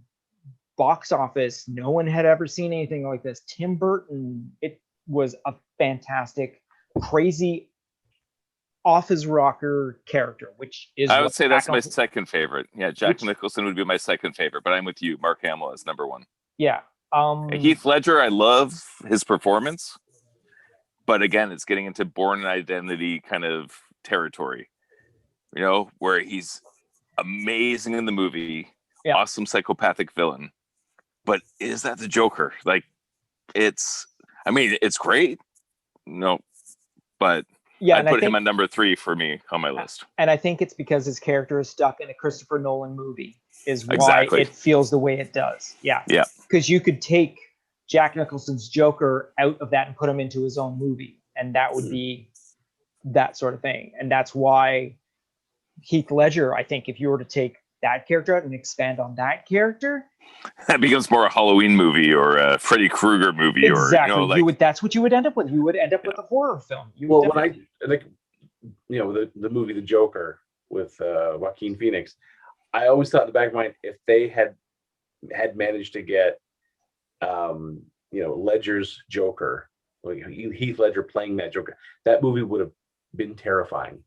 box office, no one had ever seen anything like this. Tim Burton, it was a fantastic, crazy, off his rocker character, which is, I would say that's my second favorite. Yeah, Jack Nicholson would be my second favorite, but I'm with you. Mark Hamill is number one. Yeah. Heath Ledger, I love his performance, but again, it's getting into Bourne Identity kind of territory, where he's amazing in the movie, awesome psychopathic villain. But is that the Joker? Like, it's great. No, but I'd put him at number 3 for me on my list. And I think it's because his character is stuck in a Christopher Nolan movie is why Exactly. It feels the way it does. Yeah. Yeah. Because you could take Jack Nicholson's Joker out of that and put him into his own movie, and that would be that sort of thing. And that's why Heath Ledger, I think if you were to take that character out and expand on that character, that becomes more a Halloween movie or a Freddy Krueger movie. Exactly. Or that's what you would end up with. You would end up with a horror film. When I like, the movie The Joker with Joaquin Phoenix, I always thought in the back of my mind, if they had managed to get Ledger's Joker, like Heath Ledger playing that Joker, that movie would have been terrifying.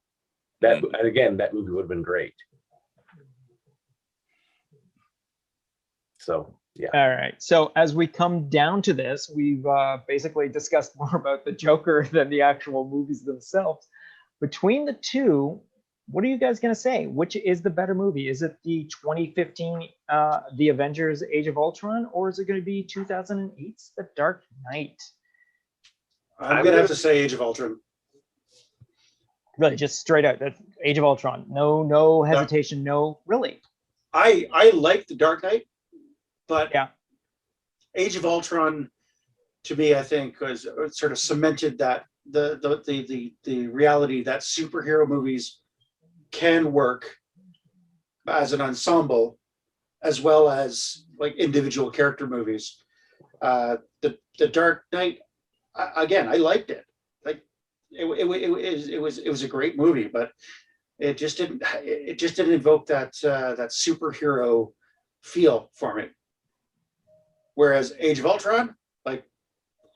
And again, that movie would have been great. So, yeah. All right. So as we come down to this, we've basically discussed more about the Joker than the actual movies themselves. Between the two, what are you guys going to say? Which is the better movie? Is it the 2015 The Avengers Age of Ultron, or is it going to be 2008's The Dark Knight? I'm going to have to say Age of Ultron. Really, just straight out, that's Age of Ultron. No hesitation, no, really. I like The Dark Knight, but yeah, Age of Ultron, to me, I think, was sort of cemented that the reality that superhero movies can work as an ensemble, as well as like individual character movies. The Dark Knight, again, I liked it. Like it was a great movie, but it just didn't evoke that that superhero feel for me. Whereas Age of Ultron, like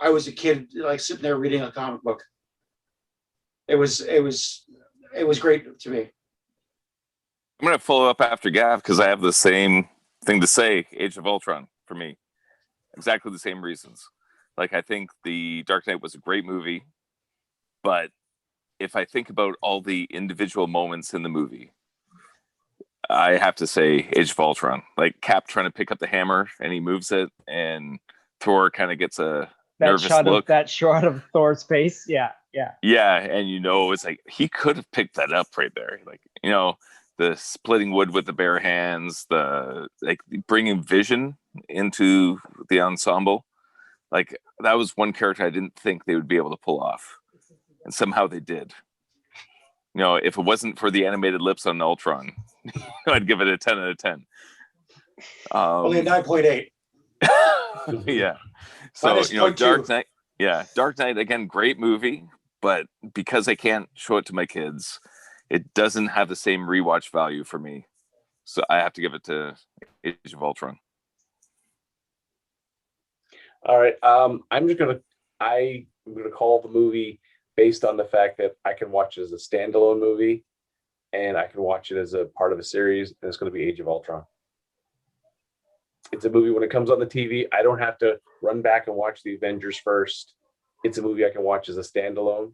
I was a kid, like sitting there reading a comic book. It was great to me. I'm gonna follow up after Gav because I have the same thing to say. Age of Ultron for me, exactly the same reasons. Like I think the Dark Knight was a great movie, but if I think about all the individual moments in the movie, I have to say Age of Ultron. Like Cap trying to pick up the hammer and he moves it, and Thor kind of gets a nervous look. That shot of Thor's face, yeah. Yeah, and it's like he could have picked that up right there. Like the splitting wood with the bare hands, the like bringing Vision into the ensemble. Like that was one character I didn't think they would be able to pull off, and somehow they did. If it wasn't for the animated lips on Ultron, I'd give it a 10 out of 10. Only a 9.8. Yeah. So Dark Knight. Yeah, Dark Knight again, great movie, but because I can't show it to my kids, it doesn't have the same rewatch value for me. So I have to give it to Age of Ultron. All right. I'm gonna call the movie based on the fact that I can watch it as a standalone movie and I can watch it as a part of a series, and it's going to be Age of Ultron. It's a movie when it comes on the TV, I don't have to run back and watch the Avengers first. It's a movie I can watch as a standalone,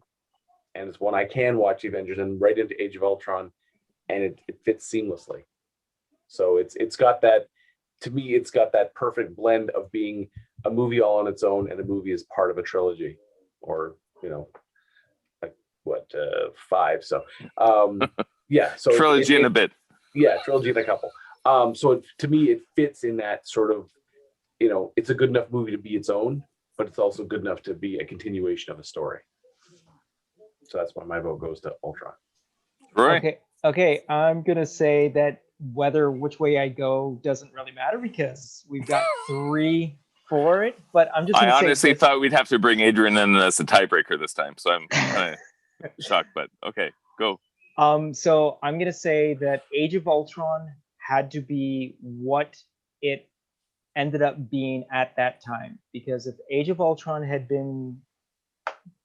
and it's one I can watch the Avengers and right into Age of Ultron, and it fits seamlessly. So it's got that, to me, it's got that perfect blend of being a movie all on its own and a movie as part of a trilogy, or five. So yeah, so trilogy in a bit. Yeah, trilogy in a couple. So to me, it fits in that sort of, it's a good enough movie to be its own, but it's also good enough to be a continuation of a story. So that's why my vote goes to Ultron. Right. Okay. I'm gonna say that which way I go doesn't really matter because we've got 3 for it. But I'm just. I honestly thought we'd have to bring Adrian in as a tiebreaker this time, so I'm kind of shocked. But okay, go. So I'm gonna say that Age of Ultron had to be what it ended up being at that time, because if Age of Ultron had been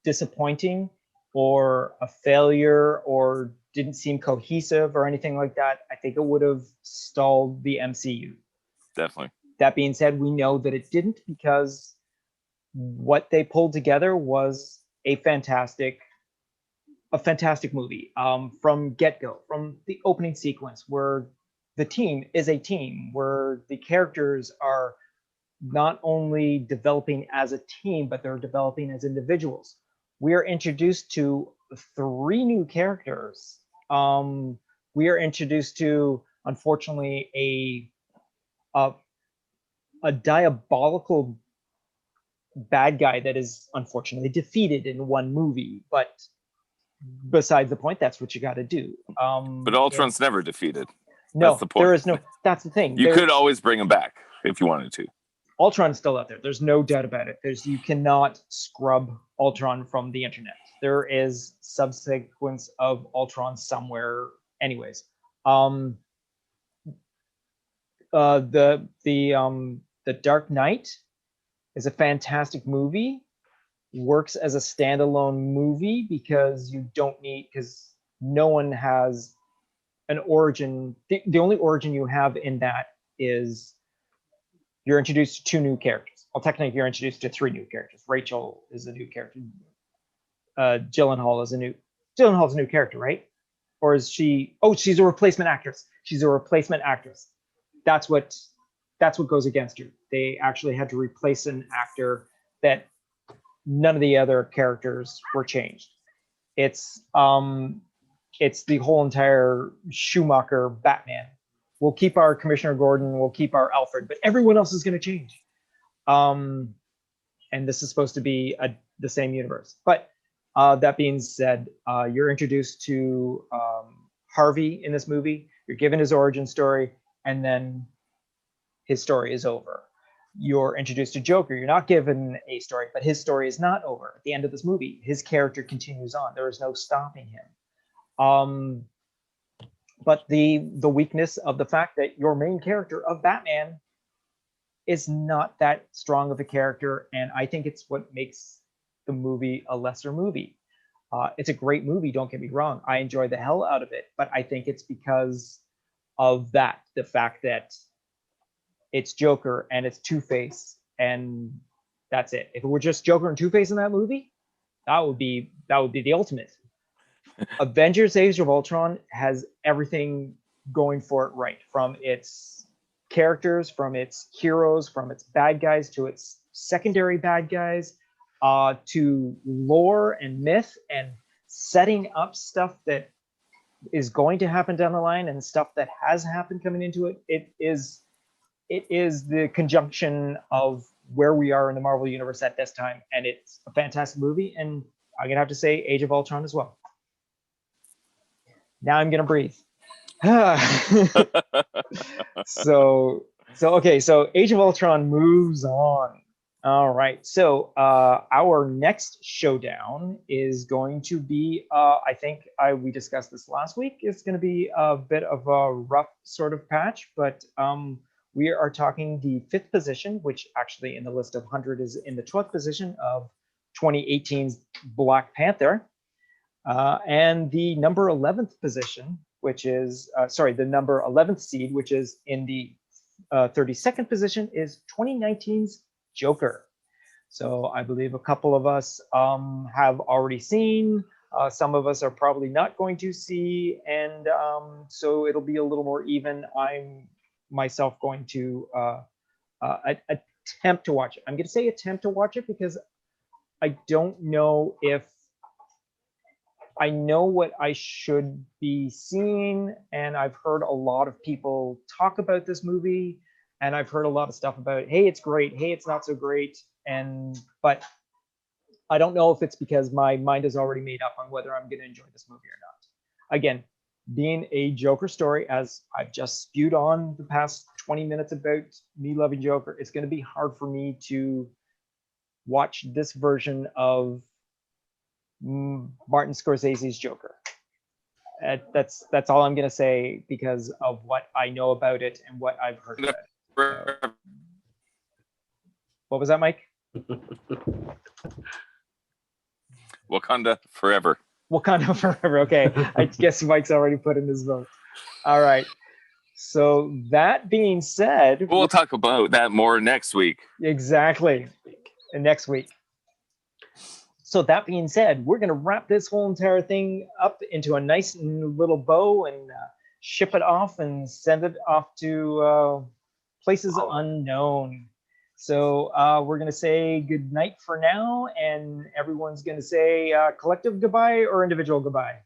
disappointing or a failure or didn't seem cohesive or anything like that, I think it would have stalled the MCU. Definitely. That being said, we know that it didn't, because what they pulled together was a fantastic movie from get-go, from the opening sequence, where the team is a team, where the characters are not only developing as a team, but they're developing as individuals. We are introduced to 3 new characters. We are introduced to, unfortunately, a diabolical bad guy that is unfortunately defeated in one movie, but besides the point, that's what you got to do. But Ultron's never defeated. No, that's the point. There is no. That's the thing. You could always bring him back if you wanted to. Ultron's still out there. There's no doubt about it. You cannot scrub Ultron from the internet. There is subsequence of Ultron somewhere. Anyways, the Dark Knight is a fantastic movie. Works as a standalone movie because no one has an origin. The only origin you have in that is you're introduced to 2 new characters. Well, technically, you're introduced to 3 new characters. Rachel is a new character. Gyllenhaal's a new character, right? Or is she? Oh, she's a replacement actress. She's a replacement actress. That's what goes against her. They actually had to replace an actor that none of the other characters were changed. It's the whole entire Schumacher Batman. We'll keep our Commissioner Gordon, we'll keep our Alfred, but everyone else is going to change. And this is supposed to be the same universe. But that being said, you're introduced to Harvey in this movie. You're given his origin story, and then his story is over. you're introduced to Joker. You're not given a story, but his story is not over. At the end of this movie, his character continues on. There is no stopping him. But the weakness of the fact that your main character of Batman is not that strong of a character, and I think it's what makes the movie a lesser movie. It's a great movie, don't get me wrong. I enjoy the hell out of it, but I think it's because of that, the fact that it's Joker and it's Two-Face, and that's it. If it were just Joker and Two-Face in that movie, that would be the ultimate. Avengers Age of Ultron has everything going for it right, from its characters, from its heroes, from its bad guys to its secondary bad guys, to lore and myth and setting up stuff that is going to happen down the line and stuff that has happened coming into it. It is the conjunction of where we are in the Marvel Universe at this time, and it's a fantastic movie, and I'm gonna have to say Age of Ultron as well. Now I'm gonna breathe. So Age of Ultron moves on. All right, so our next showdown is going to be, I think we discussed this last week, it's going to be a bit of a rough sort of patch, but we are talking the 5th position, which actually in the list of 100 is in the 12th position of 2018's Black Panther, and the number 11th position, which is, the number 11th seed, which is in the 32nd position, is 2019's Joker. So I believe a couple of us have already seen, some of us are probably not going to see, and so it'll be a little more even. I'm myself going to attempt to watch it. I'm going to say attempt to watch it because I don't know if I know what I should be seeing, and I've heard a lot of people talk about this movie, and I've heard a lot of stuff about, hey, it's great, hey, it's not so great, but I don't know if it's because my mind is already made up on whether I'm going to enjoy this movie or not. Again, being a Joker story, as I've just spewed on the past 20 minutes about me loving Joker, it's going to be hard for me to watch this version of Martin Scorsese's Joker. That's all I'm going to say because of what I know about it and what I've heard about it. So, what was that, Mike? Wakanda forever. Wakanda forever. Okay, I guess Mike's already put in his vote. All right. So that being said, we'll talk about that more next week. Exactly, next week. So that being said, we're going to wrap this whole entire thing up into a nice little bow and ship it off and send it off to places unknown. So we're going to say good night for now, and everyone's going to say collective goodbye or individual goodbye.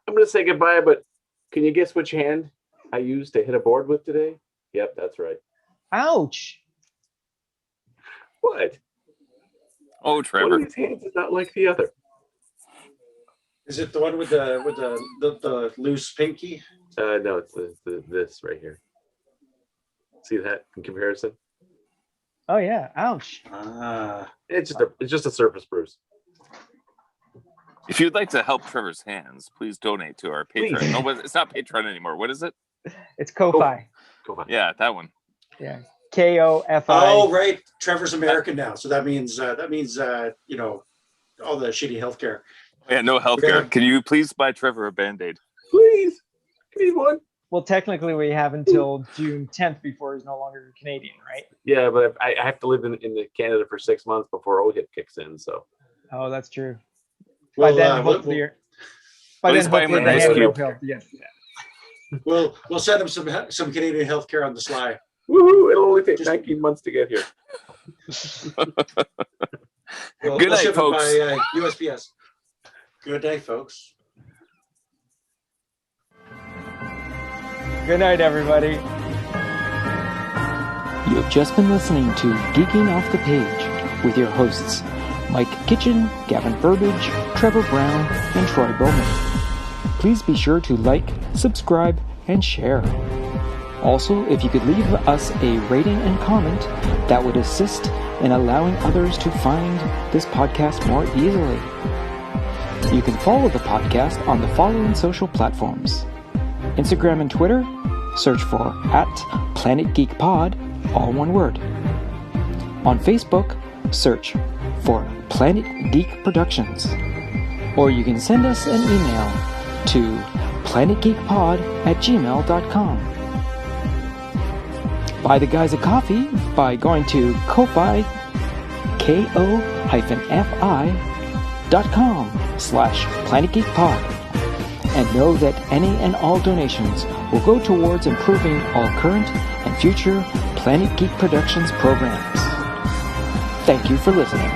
I'm going to say goodbye, but can you guess which hand I used to hit a board with today? Yep, that's right. Ouch. What? Oh, Trevor. One of these hands is not like the other. Is it the one with the loose pinky? No, it's this right here. See that in comparison? Oh yeah, ouch. It's just a surface bruise. If you'd like to help Trevor's hands, please donate to our Patreon. Please. No, it's not Patreon anymore. What is it? It's Ko-Fi. Ko-Fi. Yeah, that one. Yeah. K-O-F-I. Oh, right. Trevor's American now, so that means you know, all the shitty healthcare. Yeah, no healthcare. Yeah. Can you please buy Trevor a Band-Aid? Please. Give me one. Well, technically, we have until June 10th before he's no longer Canadian, right? Yeah, but I have to live in Canada for 6 months before OHIP kicks in. So. Oh, that's true. Well, by then, hopefully, please buy him a nice cube. Yeah. We'll send him some Canadian healthcare on the sly. Woohoo! It'll only take 19 months to get here. Good night, ship folks. it by USPS. Good night, folks. Good night, everybody. You have just been listening to Geeking Off the Page with your hosts, Mike Kitchen, Gavin Burbage, Trevor Brown, and Troy Bowman. Please be sure to like, subscribe, and share. Also, if you could leave us a rating and comment, that would assist in allowing others to find this podcast more easily. You can follow the podcast on the following social platforms: Instagram and Twitter, search for @PlanetGeekPod, all one word. On Facebook, search for Planet Geek Productions. Or you can send us an email to planetgeekpod@gmail.com. Buy the guys a coffee by going to Ko-Fi, ko-fi.com/PlanetGeekPod. And know that any and all donations will go towards improving all current and future Planet Geek Productions programs. Thank you for listening.